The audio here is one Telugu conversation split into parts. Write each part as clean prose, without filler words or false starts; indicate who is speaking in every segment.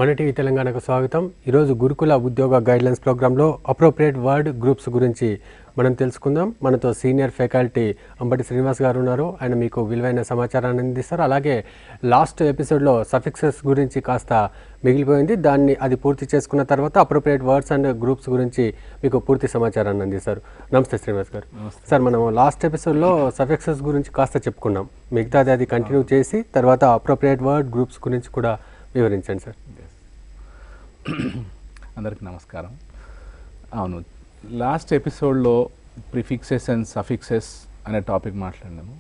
Speaker 1: మన టీవీ తెలంగాణకు స్వాగతం. ఈరోజు గురుకుల ఉద్యోగ గైడ్లైన్స్ ప్రోగ్రాంలో అప్రోప్రియేట్ వర్డ్ గ్రూప్స్ గురించి మనం తెలుసుకుందాం. మనతో సీనియర్ ఫ్యాకల్టీ అంబటి శ్రీనివాస్ గారు ఉన్నారు. ఆయన మీకు విలువైన సమాచారాన్ని అందిస్తారు. అలాగే లాస్ట్ ఎపిసోడ్లో సఫిక్సెస్ గురించి కాస్త మిగిలిపోయింది, అది పూర్తి చేసుకున్న తర్వాత అప్రోప్రియేట్ వర్డ్స్ అండ్ గ్రూప్స్ గురించి మీకు పూర్తి సమాచారాన్ని అందిస్తారు. నమస్తే శ్రీనివాస్ గారు. సార్, మనం లాస్ట్ ఎపిసోడ్లో సఫిక్సెస్ గురించి కాస్త చెప్పుకున్నాం. మిగతాది అది కంటిన్యూ చేసి తర్వాత అప్రోప్రియేట్ వర్డ్ గ్రూప్స్ గురించి కూడా వివరించండి సార్.
Speaker 2: అందరికి నమస్కారం. అవును, లాస్ట్ ఎపిసోడ్లో ప్రిఫిక్సెస్ అండ్ సఫిక్సెస్ అనే టాపిక్ మాట్లాడినాము.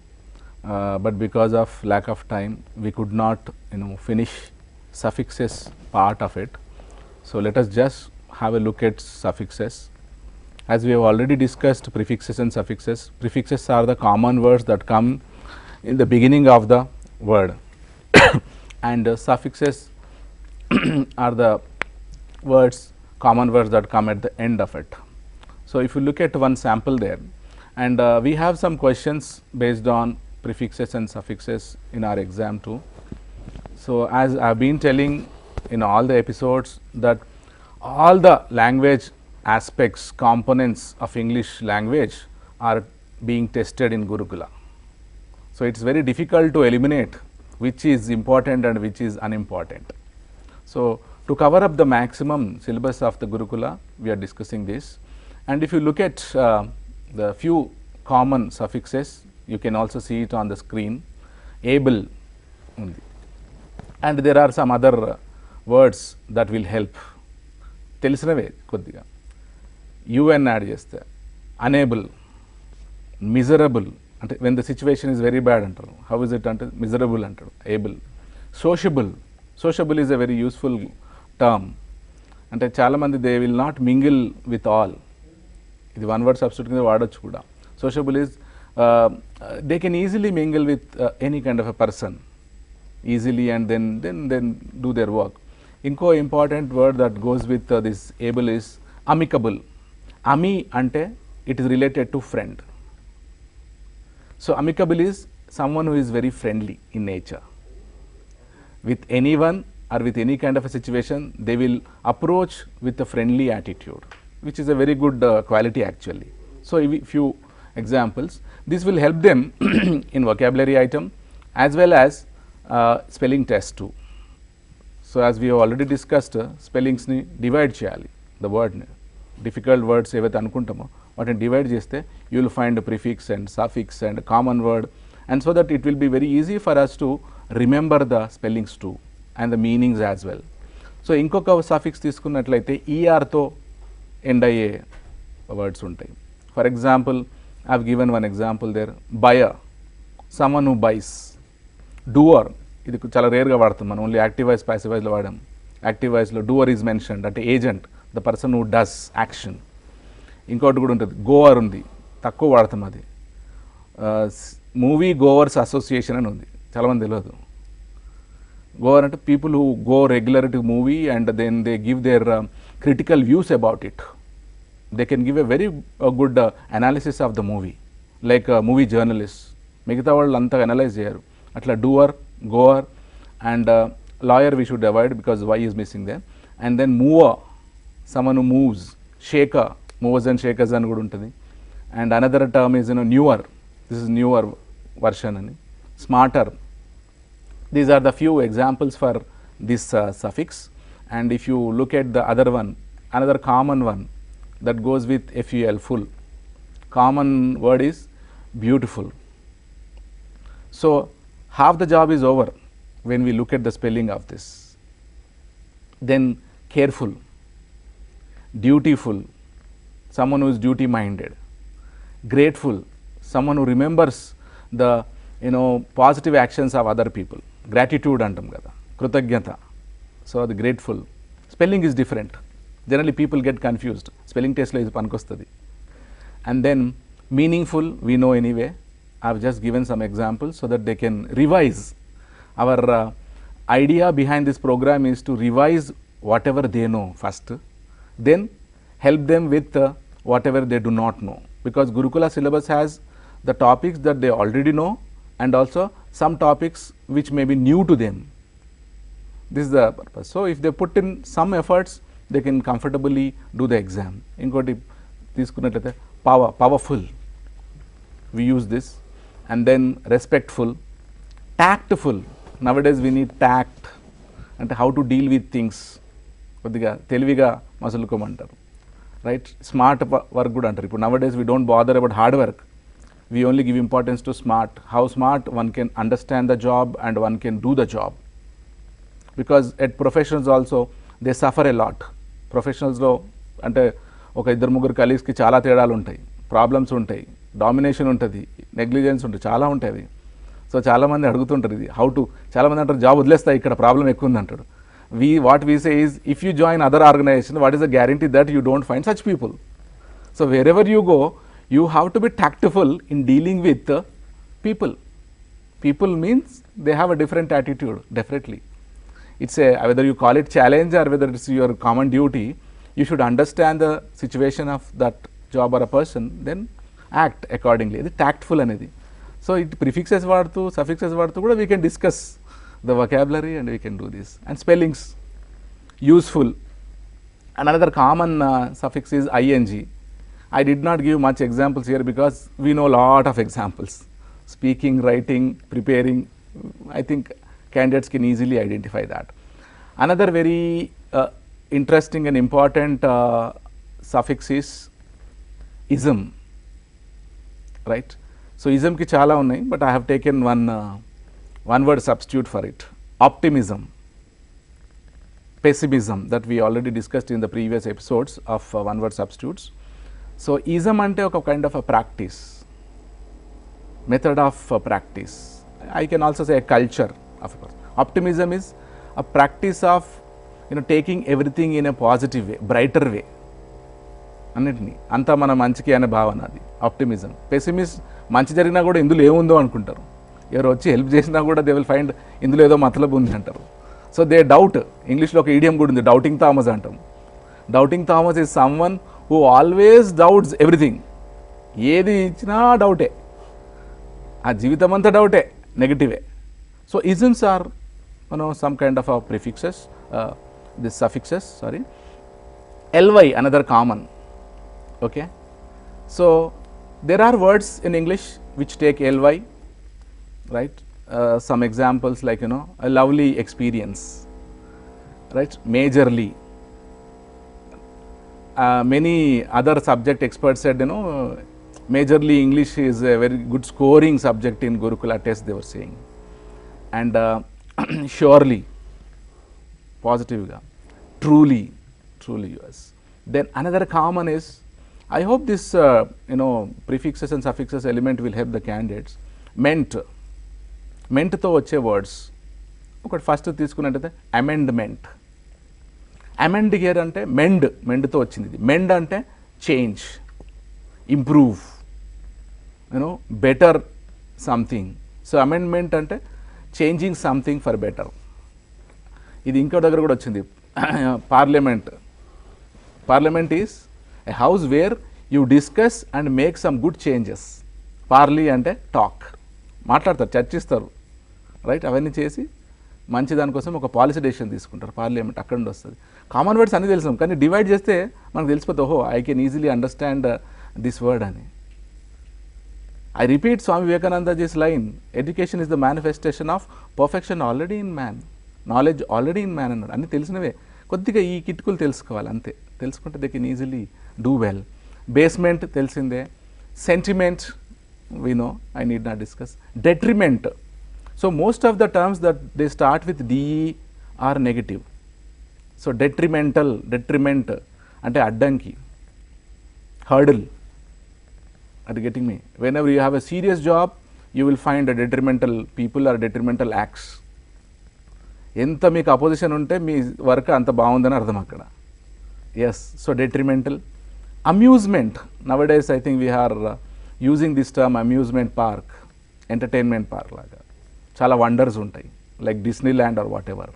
Speaker 2: But because of lack of time we could not finish suffixes part of it. So let us just have a look at suffixes. As we have already discussed prefixes and suffixes, prefixes are the common words that come in the beginning of the word and suffixes are the common words that come at the end of it. So if you look at one sample there, and we have some questions based on prefixes and suffixes in our exam too. So as I have been telling in all the episodes that all the language aspects, components of English language are being tested in Gurukula. So it's very difficult to eliminate which is important and which is unimportant. So to cover up the maximum syllabus of the Gurukula, we are discussing this. And if you look at the few common suffixes, you can also see it on the screen. Able undi, and there are some other words that will help. Telisinave koddiga un add cheste, unable, miserable, ante when the situation is very bad antaru. How is it ante miserable antaru. Able. Sociable. Sociable is a very useful term. అంటే చాలామంది they will not mingle with all. ఇది వన్ వర్డ్ సబ్స్టిట్యూట్ కింద వాడచ్చు కూడా. Sociable is they can easily mingle with any kind of a person easily and then do their work. ఇంకో important word that goes with this able is amicable. Ami అంటే it is related to friend. So amicable is someone who is very friendly in nature. With anyone or with any kind of a situation, they will approach with a friendly attitude, which is a very good quality actually. So few examples, this will help them in vocabulary item as well as spelling test too. So as we have already discussed, spellings ni divide cheyali, the word ni difficult words evaithe anukuntamo vatini divide cheste you will find a prefix and suffix and a common word, and so that it will be very easy for us to remember the spellings too and the meanings as well. So ఇంకొక సఫిక్స్ తీసుకున్నట్లయితే ఈఆర్తో ఎండ్ అయ్యే వర్డ్స్ ఉంటాయి. For example I have given one example there. Buyer, someone who buys. Doer, ఇది చాలా రేర్గా వాడతాం మనం, ఓన్లీ యాక్టివ్ వాయిస్ ప్యాసివ్ వాయిస్లో వాడాం. యాక్టివ్ వాయిస్లో డూవర్ ఈజ్ మెన్షన్డ్, అంటే agent, the person who does action. ఇంకోటి కూడా ఉంటుంది, గోవర్ ఉంది, తక్కువ వాడతాం అది. మూవీ గోవర్స్ అసోసియేషన్ అని ఉంది, చాలామంది తెలియదు. గోవర్ అంటే people who go regular to movie and then they give their critical views about it. They can give a very good analysis of the movie, like movie journalist. మిగతా వాళ్ళు అంతా అనలైజ్ చేయరు. అట్లా doer, goer and lawyer we should avoid because Y is missing there. And then mover, someone who moves. Shaker, movers and shakers అని కూడా ఉంటుంది. And another term is newer, this is newer version అని. Smarter. These are the few examples for this suffix. And if you look at the other one, another common one that goes with ful, full. Common word is beautiful. So half the job is over when we look at the spelling of this. Then careful, dutiful, someone who is duty minded. Grateful, someone who remembers the positive actions of other people. Gratitude అంటాం కదా, కృతజ్ఞత. సో అది grateful. Spelling is different. Generally people get confused. Spelling టెస్ట్లో ఇది పనికొస్తుంది. And then meaningful, we know anyway. I have just given some examples so that they can revise. Our idea behind this programme is to revise whatever they know first, then help them with whatever they do not know, because Gurukula syllabus has the topics that they already know and also some topics which may be new to them. This is the purpose. So if they put in some efforts, they can comfortably do the exam. Inkoti తీసుకున్నట్లయితే powerful, we use this, and then respectful, tactful. Nowadays we need tact, అంటే how to deal with things, కొద్దిగా తెలివిగా మసులుకోమంటారు, రైట్. స్మార్ట్ వర్క్ కూడా అంటారు. ఇప్పుడు nowadays we don't bother about hard work, we only give importance to smart, how smart one can understand the job and one can do the job. Because at professionals also they suffer a lot. ప్రొఫెషనల్స్లో అంటే ఒక ఇద్దరు ముగ్గురు కలీగ్స్కి చాలా తేడాలు ఉంటాయి, ప్రాబ్లమ్స్ ఉంటాయి, డామినేషన్ ఉంటుంది, నెగ్లిజెన్స్ ఉంటుంది, చాలా ఉంటాయి అవి. సో చాలామంది అడుగుతుంటారు ఇది హౌ టు, చాలామంది అంటారు జాబ్ వదిలేస్తాయి ఇక్కడ ప్రాబ్లం ఎక్కువ ఉంది అంటాడు. What we say is if you join other organisation, what is the guarantee that you don't find such people. So wherever you go, you have to be tactful in dealing with people. People means they have a different attitude, definitely. It's a, whether you call it challenge or whether it's your common duty, you should understand the situation of that job or a person, then act accordingly. It is tactful anedi. So it prefixes vaarthu, suffixes vaarthu kuda we can discuss the vocabulary and we can do this. And spellings, useful. Another common suffix is ing. I did not give much examples here because we know a lot of examples. Speaking, writing, preparing, I think candidates can easily identify that. Another very interesting and important suffix is ism, right. So ism ki chala unnai, but I have taken one word substitute for it. Optimism, pessimism, that we already discussed in the previous episodes of one word substitutes. So ism ante oka kind of a practice, method of practice. I can also say a culture of a person. Optimism is a practice of taking everything in a positive way, brighter way. అన్నిటినీ అంతా మన మంచికి అనే భావన అది ఆప్టిమిజం. పెసిమిస్ట్ మంచి జరిగినా కూడా ఇందులో ఏముందో అనుకుంటారు, ఎవరు వచ్చి హెల్ప్ చేసినా కూడా దే విల్ ఫైండ్ ఇందులో ఏదో మతలబు ఉంది అంటారు. So they doubt. ఇంగ్లీష్లో ఒక ఈడియం కూడా ఉంది, డౌటింగ్ థామస్ అంటాం. Doubting Thomas is someone who always doubts everything. ఏది ఇచ్చినా డౌటే, ఆ జీవితం అంతా డౌటే, నెగటివే. So isms are some kind of prefixes, this suffixes, sorry. ly, another common, okay. So there are words in English which take ly, right. Some examples like a lovely experience, right. Majorly. Many other subject experts said majorly English is a very good scoring subject in Gurukula test, they were saying. And surely, positive ga, truly yes. Then another common is, I hope this prefixes and suffixes element will help the candidates. Meant తో వచ్చే వర్డ్స్ ఒకటి ఫస్ట్ తీసుకున్నట్టయితే అమెండ్మెంట్. అమెండ్ హియర్ అంటే మెండ్తో వచ్చింది. ఇది మెండ్ అంటే change, improve, better something. So amendment అంటే చేంజింగ్ సంథింగ్ ఫర్ బెటర్. ఇది ఇంకో దగ్గర కూడా వచ్చింది, parliament is a house where you discuss and make some good changes. Parli అంటే టాక్, మాట్లాడతారు, చర్చిస్తారు, రైట్. అవన్నీ చేసి మంచి దానికోసం ఒక పాలసీ డెసిషన్ తీసుకుంటారు. పార్లమెంట్ అక్కడ నుండి వస్తుంది. కామన్ వర్డ్స్ అన్నీ తెలుసాం, కానీ డివైడ్ చేస్తే మనకు తెలిసిపోతే ఓహో I can easily understand this word అని. I repeat Swami Vivekanandaji's line, education is the manifestation of perfection already in man, knowledge already in man అన్నాడు. అన్నీ తెలిసినవే, కొద్దిగా ఈ కిటుకులు తెలుసుకోవాలి అంతే. తెలుసుకుంటే they can easily do well. Basement తెలిసిందే. Sentiment we know, I need not discuss. Detriment. So most of the terms that they start with de are negative. So detriment ante addanki, hurdle. Are you getting me? Whenever you have a serious job, you will find a detrimental people or detrimental acts. ఎంత మీకు అపోజిషన్ ఉంటే మీ వర్క్ అంత బాగుందని అర్థం అక్కడ. Yes, so detrimental. Amusement. Nowadays I think we are using this term amusement park, entertainment park laga. Chala wonders untai, like Disneyland or whatever.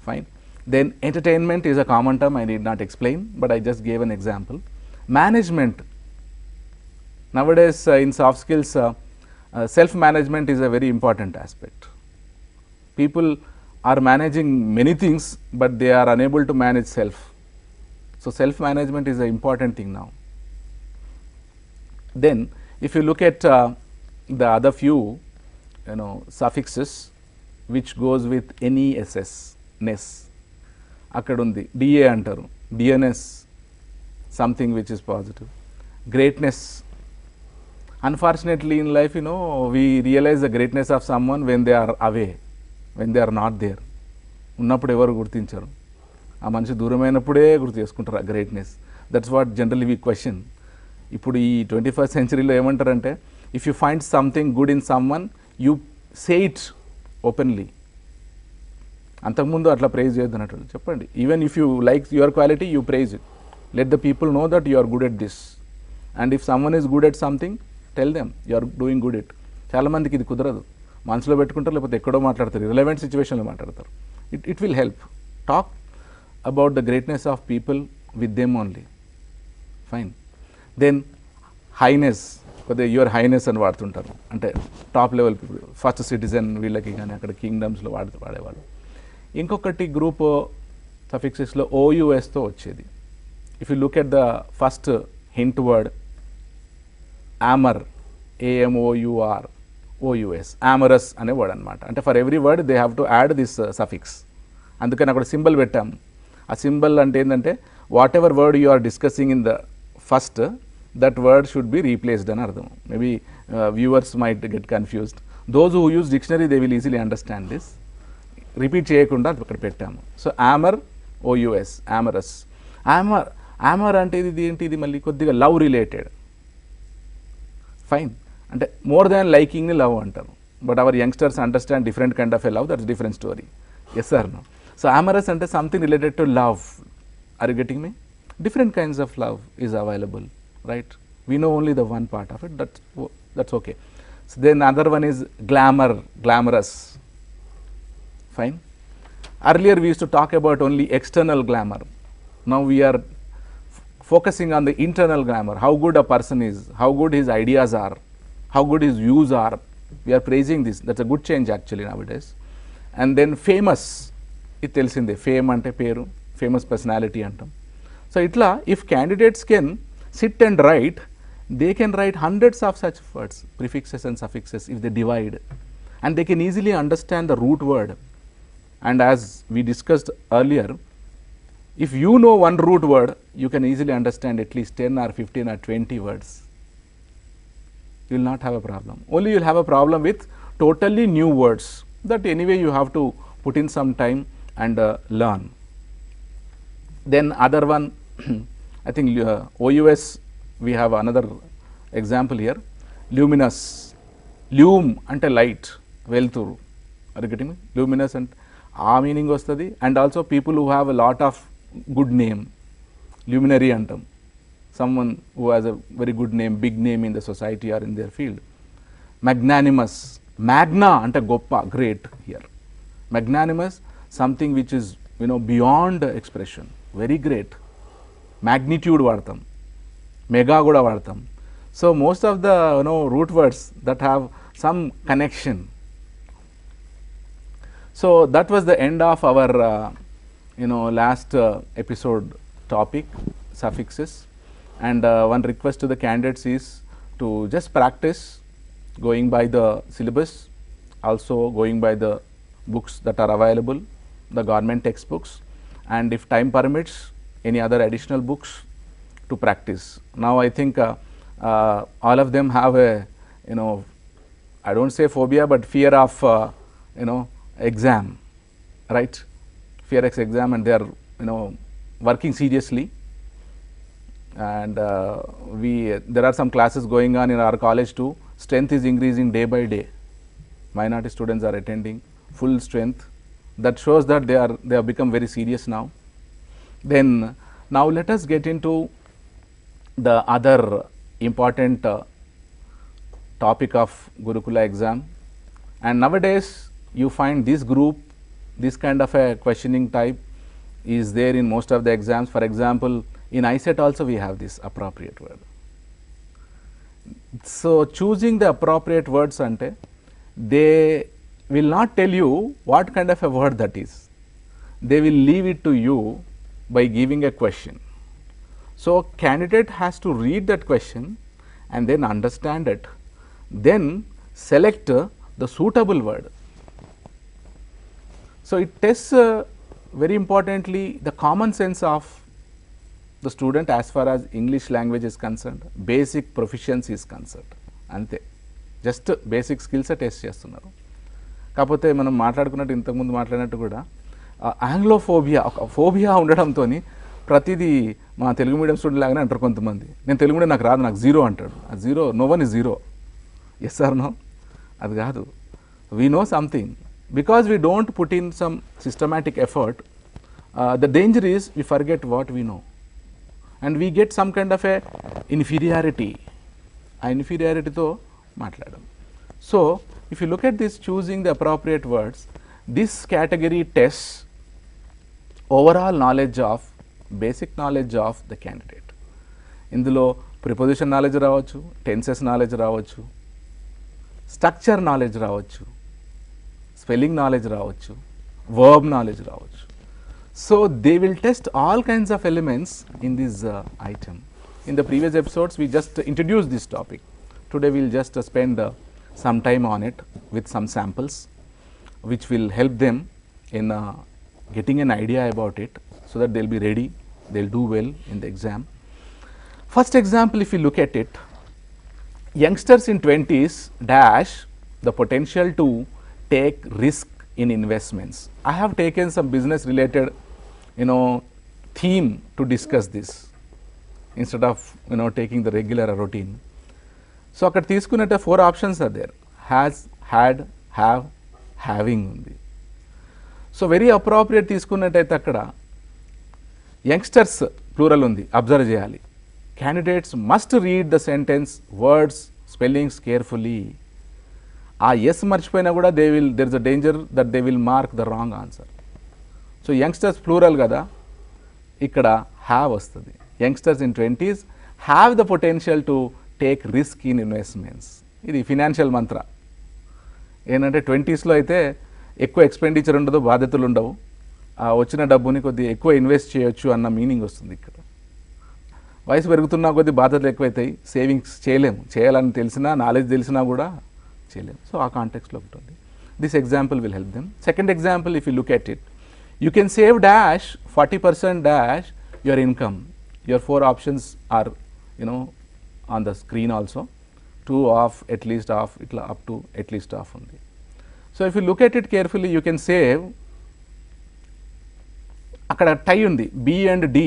Speaker 2: Fine. Then entertainment is a common term, I need not explain, but I just gave an example. Management. Nowadays in soft skills, self-management is a very important aspect. People are managing many things, but they are unable to manage self. So, self management is an important thing now. Then if you look at the other few suffixes which goes with any ss, ness, akkada undi da antaru, dns, something which is positive, greatness. Unfortunately in life, we realize the greatness of someone when they are away, when they are not there. ఉన్నప్పుడు ఎవరు గుర్తించరు, ఆ మనిషి దూరమైనప్పుడే గుర్తు చేసుకుంటారు ఆ greatness. That's what generally we question. ఇప్పుడు ఈ 21st centuryలో ఏమంటారంటే, if you find something good in someone you say it openly. అంతకుముందు అట్లా ప్రైజ్ చేయొద్దు అన్నట్టు చెప్పండి. Even if you like your quality you praise it, let the people know that you are good at this. And if someone is good at something tell them you are doing good at. చాలామందికి ఇది కుదరదు, మనసులో పెట్టుకుంటారు, లేకపోతే ఎక్కడో మాట్లాడతారు, రిలవెంట్ సిచ్యువేషన్లో మాట్లాడతారు. It will help. Talk about the greatness of people with them only. Fine. Then highness, కొద్దిగా యువర్ హైనెస్ అని వాడుతుంటారు, అంటే top level people, first citizen వీళ్ళకి కానీ అక్కడ కింగ్డమ్స్లో వాడేవాళ్ళు. ఇంకొకటి గ్రూప్ సఫిక్సెస్లో ఓయుఎస్తో వచ్చేది. If you look at the first hint word amour, AMOUR, OUS, amorous అనే వర్డ్ అనమాట. అంటే for every word they have to add this suffix. అందుకని అక్కడ సింబల్ పెట్టాం. ఆ సింబల్ అంటే ఏంటంటే whatever word you are discussing in the first, that word should be replaced అని అర్థం. Maybe viewers might get confused. Those who use dictionary they will easily understand this. Repeat చేయకుండా అక్కడ పెట్టాము. So amour, OUS, amorous. Amour అంటే ఇది ఏంటి, ఇది మళ్ళీ కొద్దిగా లవ్ రిలేటెడ్. ఫైన్, అంటే మోర్ దాన్ లైకింగ్ని లవ్ అంటారు. But our youngsters understand different kind of a love, that's different story. Yes or no? So amorous అంటే something related to love. Are you getting me? Different kinds of love is available, right? We know only the one part of it, that's okay. So then another one is glamour, glamorous. Fine. Earlier we used to talk about only external glamour. Now we are focusing on the internal glamour, how good a person is, how good his ideas are, how good his views are. We are praising this. That's a good change actually nowadays. And then famous, it తెలిసిందే, ఫేమ్ అంటే పేరు, ఫేమస్ పర్సనాలిటీ అంటాం. సో ఇట్లా if candidates can SIT and right, they can write hundreds of such words, prefixes and suffixes, if they divide, and they can easily understand the root word. And as we discussed earlier, if you know one root word, you can easily understand at least 10 or 15 or 20 words. You will not have a problem. Only you will have a problem with totally new words that anyway you have to put in some time and learn. Then other one, I think OUS, we have another example here, luminous. Lume ante light, వెలుతురు. Are you getting me? Luminous and ఆ మీనింగ్ వస్తుంది. And also people who have a lot of good name, luminary అంటాం. someone who has a very good name, big name in the society or in their field. Magnanimous, magna ante goppa, great here. Magnanimous, something which is beyond expression, very great. Magnitude vaadtam, mega kuda vaadtam. So most of the root words that have some connection. So that was the end of our last episode topic, suffixes. And one request to the candidates is to just practice going by the syllabus, also going by the books that are available, the government textbooks, and if time permits, any other additional books to practice. Now I think all of them have a I don't say phobia, but fear of exam, right? Fear of exam, and they are working seriously. And there are some classes going on in our college too. Strength is increasing day by day. Minority students are attending full strength. That shows that they have become very serious now. Then now let us get into the other important topic of Gurukula exam. And nowadays you find this group, this kind of a questioning type is there in most of the exams. For example, in ISET also we have this appropriate word. So choosing the appropriate words ante, they will not tell you what kind of a word that is. They will leave it to you by giving a question. So, candidate has to read that question and then understand it, then select the suitable word. So, it tests very importantly the common sense of the student as far as English language is concerned, basic proficiency is concerned. అంతే, జస్ట్ బేసిక్ స్కిల్స్ టెస్ట్ చేస్తున్నారు. కాకపోతే మనం మాట్లాడుకున్నట్టు ఇంతకుముందు మాట్లాడినట్టు కూడా ఆంగ్లోఫోబియా, ఒక ఫోబియా ఉండడంతో ప్రతిదీ మా తెలుగు మీడియం స్టూడెంట్ లాగానే అంటారు కొంతమంది. నేను తెలుగు మీడియం నాకు రాదు, నాకు జీరో అంటాడు. ఆ zero, no one is zero. Yes or no? అది కాదు. We know something because we don't put in some systematic effort. The danger is we forget what we know and we get some kind of a inferiority. ఆ ఇన్ఫీరియారిటీతో మాట్లాడడం. So if you look at this choosing the appropriate words, this category tests overall knowledge of, basic knowledge of the candidate. ఇందులో ప్రిపోజిషన్ నాలెడ్జ్ రావచ్చు, టెన్సెస్ నాలెడ్జ్ రావచ్చు, స్ట్రక్చర్ నాలెడ్జ్ రావచ్చు, స్పెల్లింగ్ నాలెడ్జ్ రావచ్చు, వర్బ్ నాలెడ్జ్ రావచ్చు. So they will test all kinds of elements in this item. In the previous episodes we just introduced this topic. Today we will just spend some time on it with some samples which will help them in getting an idea about it, so that they will be ready, they will do well in the exam. First example, if you look at it, youngsters in 20s dash the potential to take risk in investments. I have taken some business related theme to discuss this instead of taking the regular routine. So అక్కడ తీసుకున్నట్టే 4 options are there. Has, had, have, having ఉంది. సో వెరీ అప్రోప్రియేట్ తీసుకున్నట్టయితే అక్కడ యంగ్స్టర్స్ ప్లూరల్ ఉంది, అబ్జర్వ్ చేయాలి. Candidates must read the sentence, words, spellings carefully. ఆ ఎస్ మర్చిపోయినా కూడా there is a danger that they will mark the wrong answer. So youngsters plural కదా, ఇక్కడ హ్యావ్ వస్తుంది. Youngsters in 20s have the potential to take risk in investments. ఇది ఫినాన్షియల్ మంత్ర. ఏంటంటే 20sలో అయితే ఎక్కువ ఎక్స్పెండిచర్ ఉండదు, బాధ్యతలు ఉండవు, వచ్చిన డబ్బుని కొద్దిగా ఎక్కువ ఇన్వెస్ట్ చేయొచ్చు అన్న మీనింగ్ వస్తుంది ఇక్కడ. వయసు పెరుగుతున్నా కొద్ది బాధ్యతలు ఎక్కువైతాయి, సేవింగ్స్ చేయలేము, చేయాలని తెలిసినా, నాలెడ్జ్ తెలిసినా కూడా చేయలేము. సో ఆ కాంటెక్స్లో ఒకటి ఉంది. This example will help them. Second example, if you look at it, you can save dash 40% dash your income. Your 4 options are on the screen also. 2 off, at least off, itla up to at least off undi. So if you look at it carefully, you can save, akkada tie undi, B and D,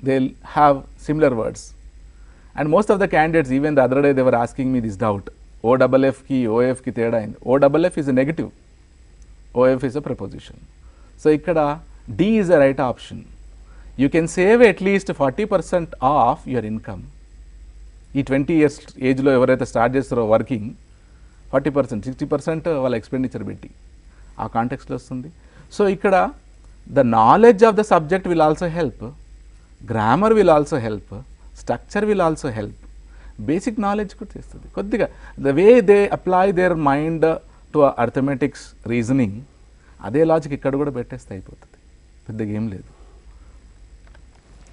Speaker 2: they will have similar words. And most of the candidates, even the other day they were asking me this doubt, OFF ki OF ki teda ayindi. OFF is a negative, OF is a preposition. So ikkada D is the right option. You can save at least 40% of your income. ఈ 20 years ఏజ్లో ఎవరైతే స్టార్ట్ చేస్తారో వర్కింగ్, 40%, 60% వాళ్ళ ఎక్స్పెండిచర్ పెట్టి ఆ కాంటెక్స్లో వస్తుంది. సో ఇక్కడ the knowledge of the subject will also help, grammar will also help, structure will also help, basic knowledge కూడా చేస్తుంది కొద్దిగా. The way they apply their mind to arithmetics, reasoning, అదే లాజిక్ ఇక్కడ కూడా పెట్టేస్తే అయిపోతుంది, పెద్దగా ఏం లేదు.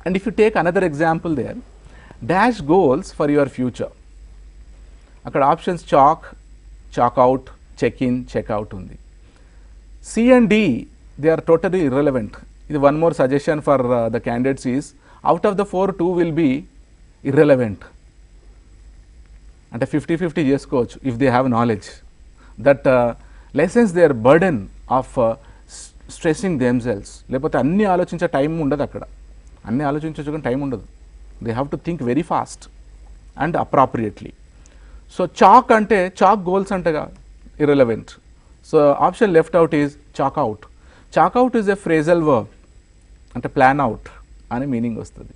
Speaker 2: And if you take another example there, dash goals for your future. అక్కడ options chalk, chalk out, check in, check out ఉంది. C and D, they are totally irrelevant. ఇది one more suggestion for the candidates is, out of the 4, 2 will be irrelevant. అంటే 50-50 చేసుకోవచ్చు if they have knowledge. That lessons their burden of stressing themselves. లేకపోతే అన్నీ ఆలోచించే టైం ఉండదు అక్కడ, అన్నీ ఆలోచించవచ్చు కానీ టైం ఉండదు. They have to think very fast and appropriately. So chalk ante, chalk goals antega irrelevant. So option left out is chalk out. Chalk out is a phrasal verb, ante plan out ani meaning vastadi.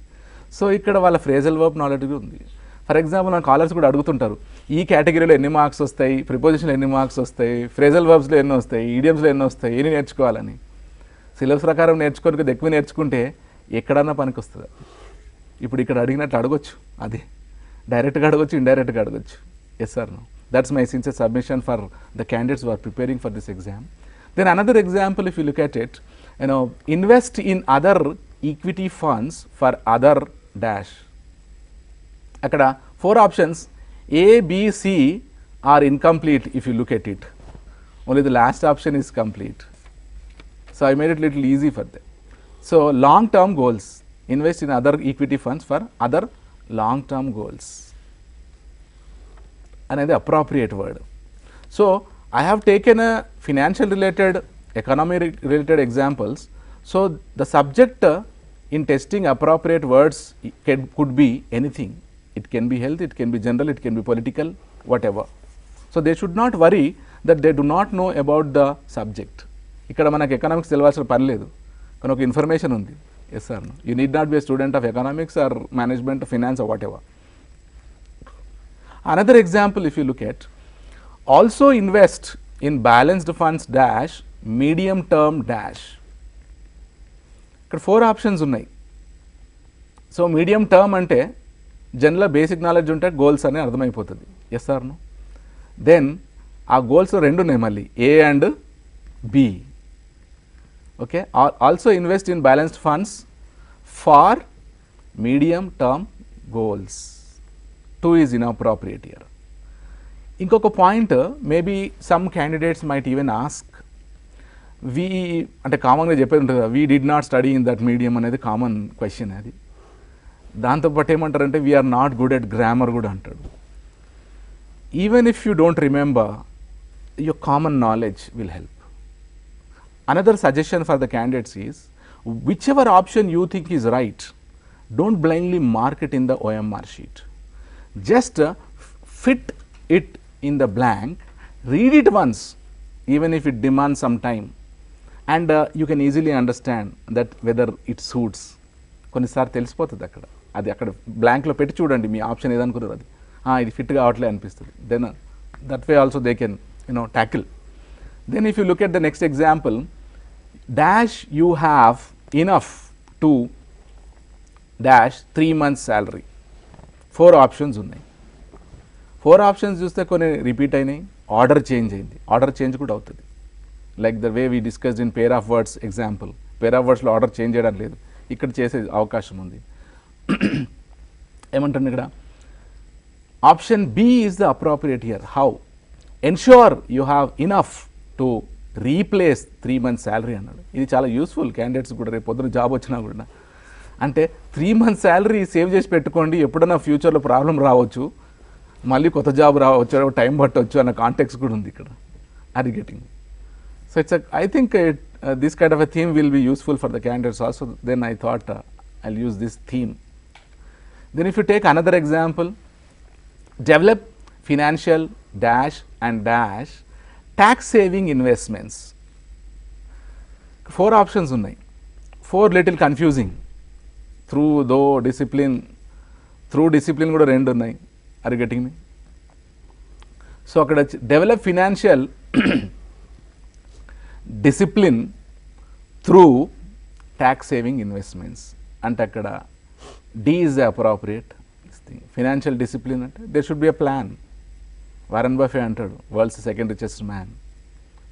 Speaker 2: So ikkada valla phrasal verb knowledge undi. For example, na callers kuda adugutuntaru, ee category lo enni marks vastayi, preposition lo enni marks vastayi, phrasal verbs lo enni vastayi, idioms lo enni vastayi, enni nerchukovalani. Syllabus prakaram nerchukonటే ఎక్కువ నేర్చుకుంటే ఎక్కడన్నా పనికి వస్తుంది. ఇప్పుడు ఇక్కడ అడిగినట్టు అడగొచ్చు, అదే డైరెక్ట్గా అడగొచ్చు, ఇండైరెక్ట్గా అడగొచ్చు. Yes sir no. That's my sincere submission for the candidates who are preparing for this exam. Then another example, if you look at it, invest in other equity funds for other dash. అక్కడ 4 options A, B, C are incomplete if you look at it. Only the last option is complete. So I made it little easy for them. So long term goals, invest in other equity funds for other long term goals అనేది appropriate word. So I have taken a financial related, economy related examples. So the subject in testing appropriate words could be anything. It can be health, it can be general, it can be political, whatever. So they should not worry that they do not know about the subject. ఇక్కడ మనకు ఎకనామిక్స్ తెలియాల్సిన పని లేదు, కానీ ఒక ఇన్ఫర్మేషన్ ఉంది. Yes sir, you need not be a student of economics or management, finance or whatever. Another example, if you look at, also invest in balanced funds dash medium term dash. ఇక్కడ 4 ఆప్షన్స్ ఉన్నాయి. సో మీడియం టర్మ్ అంటే జనరల్ బేసిక్ నాలెడ్జ్ ఉంటే గోల్స్ అని అర్థమైపోతుంది. Yes sir no? దెన్ ఆ గోల్స్ 2 ఉన్నాయి మళ్ళీ, A and B. Okay, also invest in balanced funds for medium term goals. 2 is inappropriate here. ఇంకొక point, maybe some candidates might even ask, we అంటే కామన్గా చెప్పేది ఉంటుంది, we did not study in that medium అనేది కామన్ క్వశ్చన్. అది దాంతోపాటు ఏమంటారంటే we are not good at grammar కూడా అంటాడు. Even if you don't remember, your common knowledge will help. Another suggestion for the candidates is, whichever option you think is right, don't blindly mark it in the OMR sheet. Just fit it in the blank, read it once, even if it demands some time, and you can easily understand that whether it suits. కొన్నిసార్లు తెలిసిపోతుంది అక్కడ, అది అక్కడ బ్లాంక్లో పెట్టి చూడండి మీ ఆప్షన్ ఏదనుకున్నారు, అది ఇది ఫిట్ కావట్లే అనిపిస్తుంది. Then that way also they can tackle. Then if you look at the next example, dash you have enough to dash 3 months salary. 4 options ఉన్నాయి. 4 ఆప్షన్స్ చూస్తే కొన్ని రిపీట్ అయినాయి, ఆర్డర్ చేంజ్ అయింది, ఆర్డర్ చేంజ్ కూడా అవుతుంది. Like the way we discussed in pair of words example, pair of వర్డ్స్లో ఆర్డర్ చేంజ్ చేయడం లేదు, ఇక్కడ చేసే అవకాశం ఉంది. ఏమంటుంది ఇక్కడ, option B is the appropriate here. How? Ensure you have enough to replace 3 months salary అన్నాడు. ఇది చాలా యూస్ఫుల్ క్యాండిడేట్స్ కూడా, రేపు పొద్దున జాబ్ వచ్చినా కూడా. అంటే 3 months శాలరీ సేవ్ చేసి పెట్టుకోండి, ఎప్పుడైనా ఫ్యూచర్లో ప్రాబ్లం రావచ్చు, మళ్ళీ కొత్త జాబ్ రావచ్చు, టైం పట్టవచ్చు అన్న కాంటెక్స్ కూడా ఉంది ఇక్కడ. అది getting. So it's I think this kind of a theme will be useful for the candidates also. Then I thought I'll use this theme. Then if you take another example, develop financial dash and dash tax saving investments. 4 options ఉన్నాయి. 4 little confusing. Through discipline కూడా 2 ఉన్నాయి. Are you getting me? So అక్కడ develop financial discipline through tax saving investments అంటే అక్కడ D is the appropriate thing. Financial discipline అంటే there should be a plan. Warren Buffett అంటాడు, world's second richest man,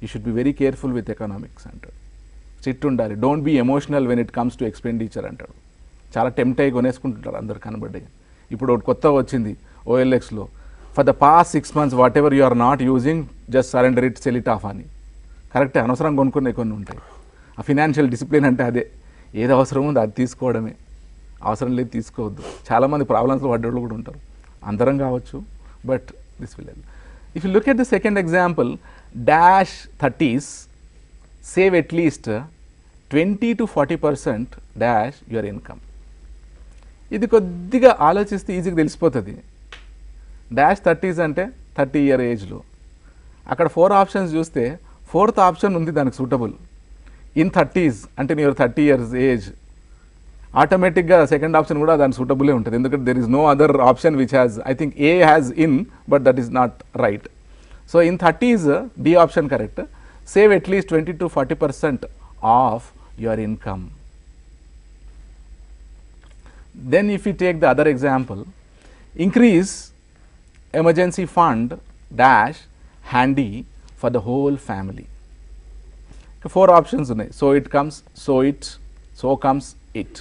Speaker 2: you should be very careful with economics అంటాడు. చిట్ ఉండాలి, don't be emotional when it comes to expenditure అంటాడు. చాలా టెంప్ట్ అయ్యి కొనేసుకుంటుంటారు అందరు కనబడ్డాయి. ఇప్పుడు ఒకటి కొత్తగా వచ్చింది ఓఎల్ఎక్స్లో, for the past 6 months what ever you are not using just surrender it, sell it off అని. కరెక్టే, అనవసరం కొనుక్కునే కొన్ని ఉంటాయి. ఆ ఫినాన్షియల్ డిసిప్లిన్ అంటే అదే, ఏది అవసరం ఉందో అది తీసుకోవడమే, అవసరం లేదు తీసుకోవద్దు. చాలామంది ప్రాబ్లమ్స్లో పడ్డోళ్ళు కూడా ఉంటారు, అందరం కావచ్చు, but this will help. If you look at the second example, dash 30s save at least 20 to 40% dash your income. ఇది కొద్దిగా ఆలోచిస్తే ఈజీగా తెలిసిపోతుంది. డాష్ 30s అంటే 30 year ఏజ్లో. అక్కడ 4 ఆప్షన్స్ చూస్తే 4th ఆప్షన్ ఉంది దానికి సూటబుల్. ఇన్ 30s అంటే నీ 30 years ఏజ్, ఆటోమేటిక్గా సెకండ్ ఆప్షన్ కూడా దాని సూటబులే ఉంటుంది. ఎందుకంటే there is no other option which has, I think a has in, but that is not right. So in 30s D option correct. Save at least 20 to 40% of your income. Then if you take the other example, increase emergency fund dash handy for the whole family. 4 options ఉన్నాయి. So it comes, so it, so comes it.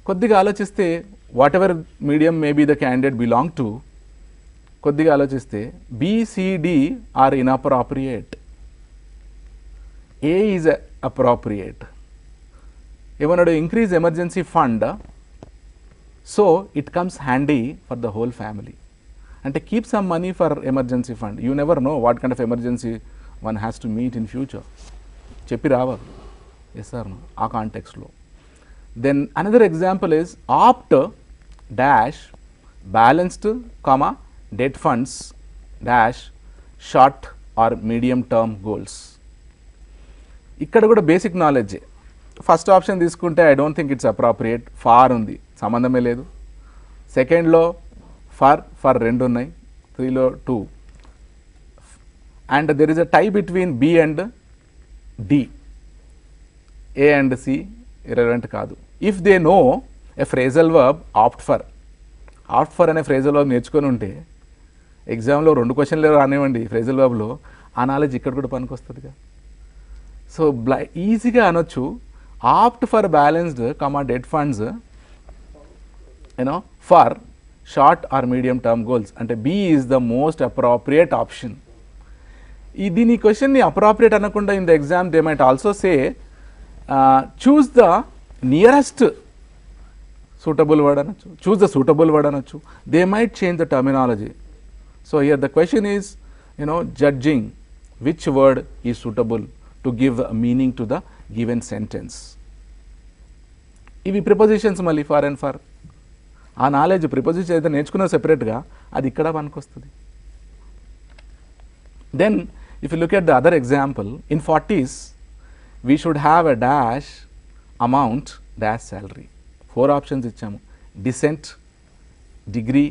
Speaker 2: కొద్దిగా ఆలోచిస్తే whatever medium may be the candidate belong to, కొద్దిగా ఆలోచిస్తే B C D are inappropriate, A is appropriate. ఏమన్నాడు, increase emergency fund, so it comes handy for the whole family. అంటే keep some money for emergency fund. You never know what kind of emergency one has to meet in future. చెప్పి రావాలి. ఎస్ సార్, ఆ కాంటెక్స్లో. Then another example is opt dash balanced comma debt funds dash short or medium term goals. ఇక్కడ కూడా బేసిక్ నాలెడ్జే. ఫస్ట్ ఆప్షన్ తీసుకుంటే I don't think it's appropriate, far ఉంది, సంబంధమే లేదు. సెకండ్లో ఫర్ 2 ఉన్నాయి, 3లో 2. And there is a tie between B and D, A and C irrelevant కాదు. If they know a phrasal verb opt for అనే ఫ్రేజల్ వర్బ్ నేర్చుకొని ఉంటే ఎగ్జామ్లో 2 క్వశ్చన్లు రానివ్వండి ఫ్రేజల్ వర్బ్లో, ఆ నాలెడ్జ్ ఇక్కడ కూడా పనికొస్తుందిగా. సో ఈజీగా అనొచ్చు opt for balanced comma debt funds for short or medium term goals. అంటే B is the most appropriate option. దీని క్వశ్చన్ని అప్రాప్రియేట్ అనకుండా in the exam they might also say choose the nearest suitable word అనొచ్చు, చూస్ ద సూటబుల్ వర్డ్ అనొచ్చు. They might change the terminology. So here the question is judging which word is suitable to give meaning to the given sentence. ఇవి ప్రిపోజిషన్స్ మళ్ళీ ఫర్ అండ్ ఫర్. ఆ నాలెడ్జ్ ప్రిపోజిషన్ అయితే నేర్చుకున్న సెపరేట్గా అది ఇక్కడ పనికొస్తుంది. Then if you look at the other example, in 40s we should have a dash amount dash salary. 4 options ఇచ్చాము, decent, degree,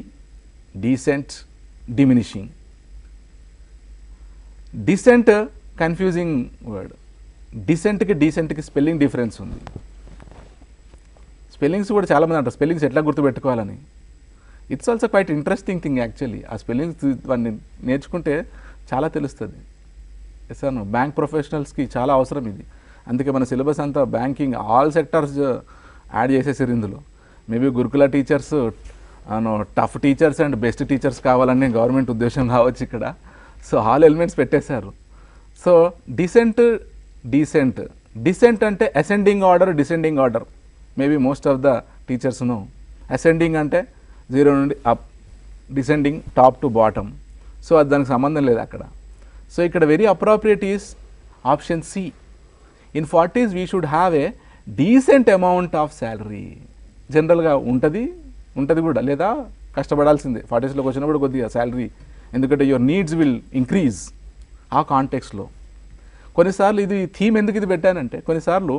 Speaker 2: decent, diminishing. Decent confusing word. Decentకి డీసెంట్కి స్పెల్లింగ్ డిఫరెన్స్ ఉంది. స్పెల్లింగ్స్ కూడా చాలామంది అంటారు స్పెల్లింగ్స్ ఎట్లా గుర్తుపెట్టుకోవాలని. It's also quite interesting thing actually. ఆ స్పెల్లింగ్స్ వాడిని నేర్చుకుంటే చాలా తెలుస్తుంది. ఎస్ సార్, బ్యాంక్ ప్రొఫెషనల్స్కి చాలా అవసరం ఇది. అందుకే మన సిలబస్ అంతా బ్యాంకింగ్ ఆల్ సెక్టర్స్ యాడ్ చేసేసారు ఇందులో. Maybe Gurukula teachers tough teachers and best teachers కావాలని గవర్నమెంట్ ఉద్దేశం కావచ్చు ఇక్కడ. సో ఆల్ ఎలిమెంట్స్ పెట్టేశారు. సో డిసెంట్ అంటే ascending order, descending order. Maybe most of the teachers know. Ascending అంటే 0 నుండి up, descending top to bottom. So అది దానికి సంబంధం లేదు అక్కడ. సో ఇక్కడ very appropriate is option C. In 40s we should have a decent amount of salary. జనరల్గా ఉంటుంది కూడా, లేదా కష్టపడాల్సిందే 40sలోకి వచ్చినప్పుడు కొద్దిగా శాలరీ, ఎందుకంటే యువర్ నీడ్స్ విల్ ఇంక్రీజ్. ఆ కాంటెక్స్లో కొన్నిసార్లు ఇది థీమ్ ఎందుకు ఇది పెట్టానంటే, కొన్నిసార్లు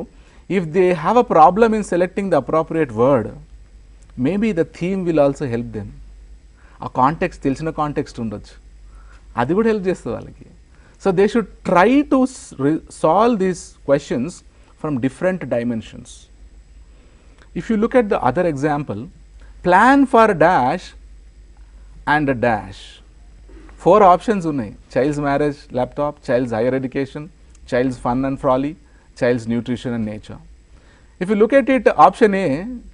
Speaker 2: if they have a problem in selecting the appropriate word, maybe the theme will also help them. ఆ కాంటెక్స్ట్ తెలిసిన కాంటెక్స్ట్ ఉండొచ్చు, అది కూడా హెల్ప్ చేస్తుంది వాళ్ళకి. So they should try to solve these questions from different dimensions. If you look at the other example, plan for dash and dash. 4 options ఉన్నాయి. Childs marriage, laptop, childs higher education, childs fun and frolic, childs nutrition and nature. If you look at it, option A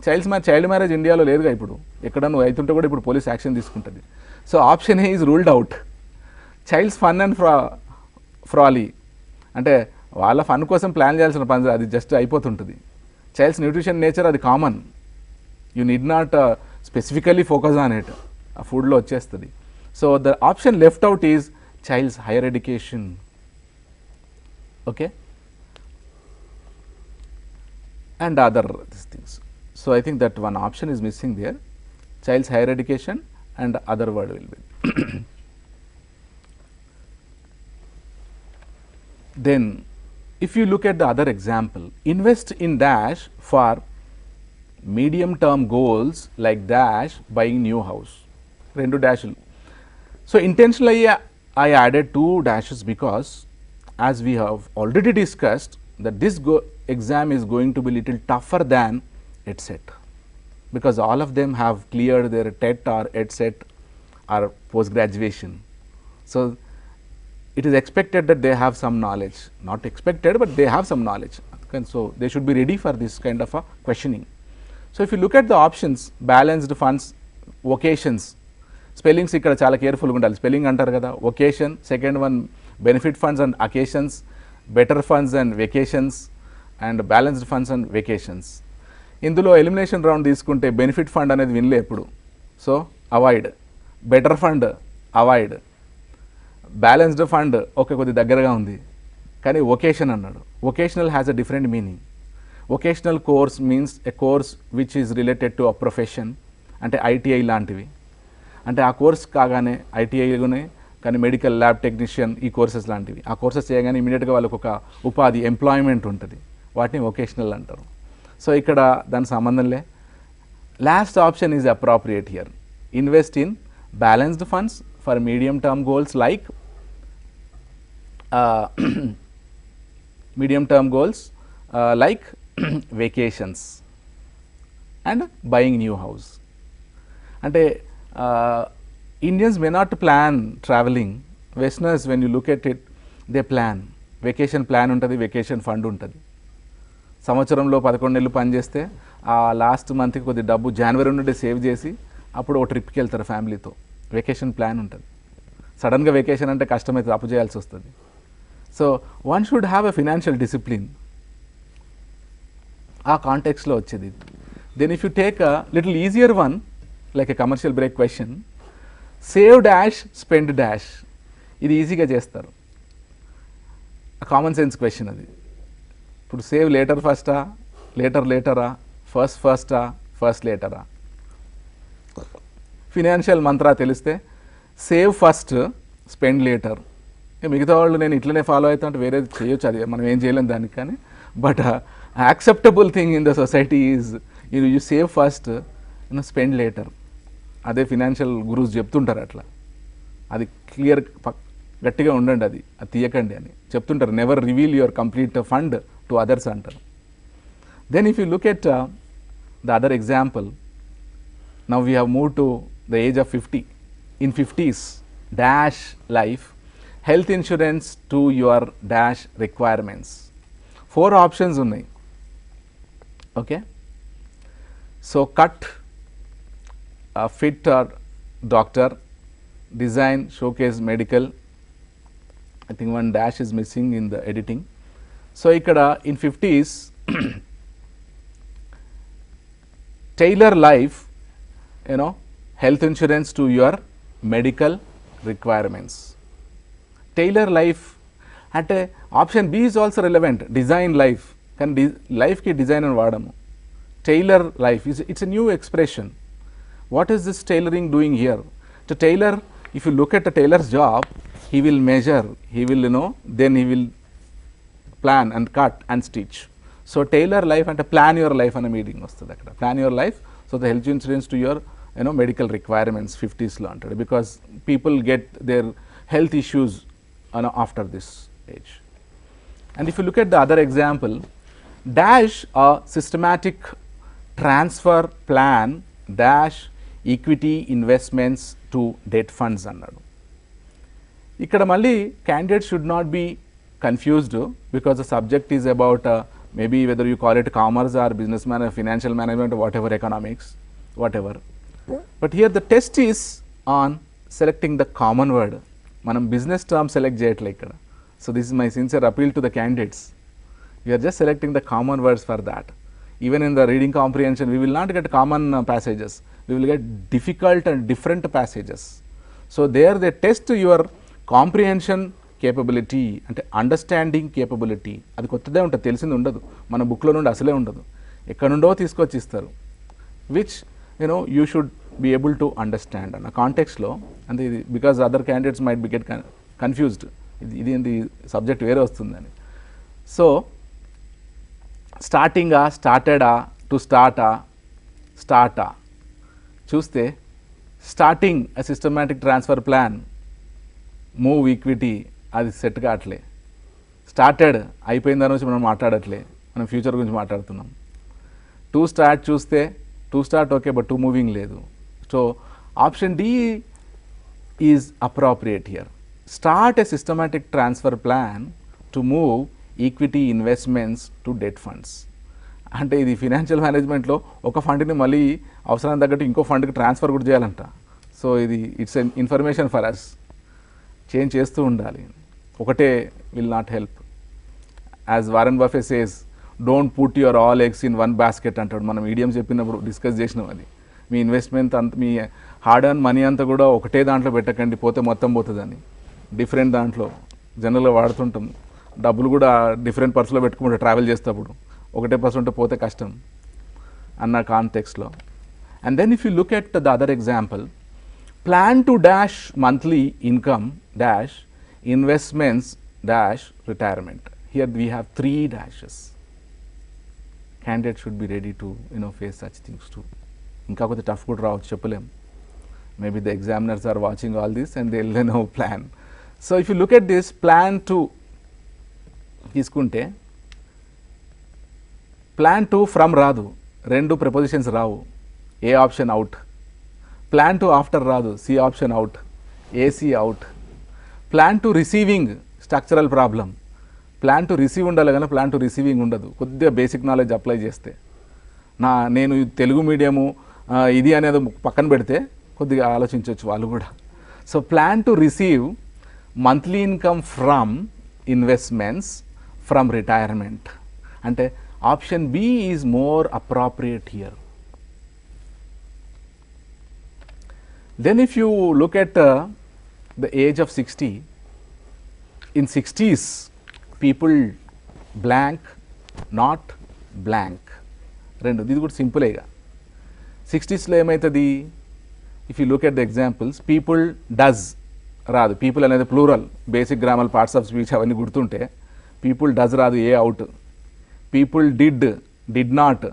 Speaker 2: child marriage ఇండియాలో లేదుగా ఇప్పుడు. ఎక్కడ నువ్వు అవుతుంటే కూడా ఇప్పుడు పోలీస్ యాక్షన్ తీసుకుంటుంది. So option A is ruled out. Childs fun and frolic అంటే వాళ్ళ ఫన్ కోసం ప్లాన్ చేయాల్సిన పని, అది జస్ట్ అయిపోతుంటుంది. చైల్డ్స్ న్యూట్రిషన్ నేచర్ అది common, you need not specifically focus on it, ఆ ఫుడ్లో వచ్చేస్తుంది. So the option left out is childs higher education. Okay, and other these things. So I think that one option is missing there, child's higher education and other word will be. Then if you look at the other example, invest in dash for medium term goals like dash buying new house. 2 dashes. So intentionally I added 2 dashes because as we have already discussed that this exam is going to be little tougher than ETSET, because all of them have cleared their TET or ETSET or post graduation. So it is expected that they have some knowledge, not expected, but they have some knowledge. And so they should be ready for this kind of a questioning. So if you look at the options, balanced funds, occasions, spellings ikkada chaala careful ga undali. Spelling antaru kada, occasion, second one benefit funds and occasions, better funds and vacations, and balanced funds and vacations. ఇందులో ఎలిమినేషన్ రౌండ్ తీసుకుంటే బెనిఫిట్ ఫండ్ అనేది వినలే ఎప్పుడు, so avoid. Better fund avoid. Balanced fund okay కొద్ది దగ్గరగా ఉంది, కానీ ఒకేషన్ అన్నాడు. Vocational has a different meaning. Vocational course means a course which is related to a profession, అంటే ఐటీఐ లాంటివి. అంటే ఆ కోర్స్ కాగానే ఐటీఐలోనే కానీ మెడికల్ ల్యాబ్ టెక్నీషియన్ ఈ కోర్సెస్ లాంటివి, ఆ కోర్సెస్ చేయగానే ఇమీడియట్గా వాళ్ళకు ఒక ఉపాధి, ఎంప్లాయ్మెంట్ ఉంటుంది, వాటిని వొకేషనల్ అంటారు. సో ఇక్కడ దాని సంబంధంలే. Last option is appropriate here. Invest in balanced funds for medium term goals like vacations and buying new house. అంటే Indians may not plan traveling. Westerners, when you look at it, they plan. Vacation plan ఉంటుంది, vacation fund ఉంటుంది. సంవత్సరంలో 11 నెలలు పనిచేస్తే ఆ లాస్ట్ మంత్కి కొద్ది డబ్బు జనవరి నుండి సేవ్ చేసి అప్పుడు ఒక ట్రిప్కి వెళ్తారు ఫ్యామిలీతో. వెకేషన్ ప్లాన్ ఉంటుంది. సడన్గా వెకేషన్ అంటే కష్టమవుతుంది, అప్పు చేయాల్సి వస్తుంది. So one should have a financial discipline. ఆ కాంటెక్స్లో వచ్చేది. Then if you take a little easier one like a commercial break question, save dash spend dash, ఇది ఈజీగా చేస్తారు. కామన్ సెన్స్ క్వశ్చన్ అది. ఇప్పుడు సేవ్ లేటర్ ఫస్టా, లేటరా, ఫస్టా, ఫస్ట్ లేటరా? ఫినాన్షియల్ మంత్రా తెలిస్తే సేవ్ ఫస్ట్ స్పెండ్ లేటర్. మిగతా వాళ్ళు నేను ఇట్లనే ఫాలో అవుతా అంటే వేరేది చేయొచ్చు, అది మనం ఏం చేయలేం దానికి. కానీ but acceptable thing in the society is you save first spend later. అదే ఫినాన్షియల్ గురూస్ చెప్తుంటారు అట్లా. అది క్లియర్ గట్టిగా ఉండండి, అది తీయకండి అని చెప్తుంటారు. Never reveal your complete fund to others అంటారు. Then if you look at the other example, now we have move to the age of 50. ఇన్ 50s dash life, health insurance to your dash requirements. 4 options ఉన్నాయి. Okay, so cut, fit doctor, design, showcase medical. I think one dash is missing in the editing. So ikkada in 50s tailor life, health insurance to your medical requirements. Tailor life ante option B is also relevant. Design life, kan life ki design ani vaadamu. Tailor life is, it's a new expression. What is this tailoring doing here? To tailor, if you look at a tailor's job, he will measure, he will then he will plan and cut and stitch. So tailor life and plan your life అనే మీనింగ్ వస్తుంది అక్కడ. Plan your life, so the health insurance to your medical requirements 50sలో అంటాడు. Because people get their health issues after this age. And if you look at the other example, dash a systematic transfer plan dash equity investments to debt funds అన్నాడు. ఇక్కడ మళ్ళీ candidate should not be confused because the subject is about maybe whether you call it commerce or business manage, financial management, whatever, economics, whatever. But here the test is on selecting the common word. మనం బిజినెస్ టర్మ్ సెలెక్ట్ చేయట్లే ఇక్కడ. So this is my sincere appeal to the candidates. You are just selecting the common words for that. Even in the reading comprehension, we will not get common passages. We will get difficult and different passages. So there they test your comprehension capability అంటే అండర్స్టాండింగ్ కేపబిలిటీ. అది కొత్తదే ఉంటుంది, తెలిసింది ఉండదు, మన బుక్లో నుండి అసలే ఉండదు, ఎక్కడ నుండో తీసుకొచ్చి ఇస్తారు. Which you should be able to understand అన్న కాంటెక్స్లో. అంటే ఇది because other candidates might be get confused, ఇది సబ్జెక్ట్ వేరే వస్తుందని. సో స్టార్టింగా, స్టార్టెడా, టు స్టార్టా చూస్తే starting a systematic transfer plan, move equity, అది సెట్ కావట్లే. స్టార్టెడ్ అయిపోయిన దాని నుంచి మనం మాట్లాడట్లే, మనం ఫ్యూచర్ గురించి మాట్లాడుతున్నాం. టు స్టార్ట్ చూస్తే to start okay, but to moving లేదు. So option D is appropriate here. start a systematic transfer plan to move equity investments to debt funds. అంటే ఇది ఫినాన్షియల్ మేనేజ్మెంట్లో ఒక ఫండ్ని మళ్ళీ అవసరానికి తగ్గట్టు ఇంకో ఫండ్కి ట్రాన్స్ఫర్ కూడా చేయాలంట. సో ఇది it's an information for us. Change చేస్తూ ఉండాలి, ఒకటే will not help. As Warren Buffett says, don't put your all eggs in one basket అంటాడు. మనం మీడియం చెప్పినప్పుడు డిస్కస్ చేసినాం అది. మీ ఇన్వెస్ట్మెంట్ అంత, మీ హార్డ్ అర్న్ మనీ అంతా కూడా ఒకటే దాంట్లో పెట్టకండి, పోతే మొత్తం పోతుందని. డిఫరెంట్ దాంట్లో జనరల్గా వాడుతుంటాం. డబ్బులు కూడా డిఫరెంట్ పర్సులో పెట్టుకుంటే ట్రావెల్ చేసేటప్పుడు ఒకటే పర్సు ఉంటే పోతే కష్టం అన్న కాంటెక్స్లో. And then if you look at the other example, plan to dash monthly income dash investments dash retirement. Here we have 3 dashes. Candidate should be ready to face such things too. ఇంకా కొద్దిగా టఫ్ కూడా రావచ్చు, చెప్పలేం. Maybe the examiners are watching all this and they'll know plan. So if you look at this plan to తీసుకుంటే, ప్లాన్ టు ఫ్రమ్ రాదు, 2 prepositions రావు, A option out. Plan to after రాదు, C option out, A C out. Plan to receiving structural problem. Plan to receive ఉండాలి కానీ ప్లాన్ టు రిసీవింగ్ ఉండదు. కొద్దిగా బేసిక్ నాలెడ్జ్ అప్లై చేస్తే, నేను తెలుగు మీడియము ఇది అనేది పక్కన పెడితే కొద్దిగా ఆలోచించవచ్చు వాళ్ళు కూడా. So plan to receive monthly income from investments from retirement అంటే option B is more appropriate here. Then if you look at the age of 60, in 60s people blank not blank. రెండు, ఇది కూడా సింపుల్గా. 60sలో ఏమవుతుంది? If you look at the examples, people does రాదు, పీపుల్ అనేది plural, basic grammar, parts of speech అవన్నీ గుర్తుంటే పీపుల్ డస్ రాదు, A out. People did not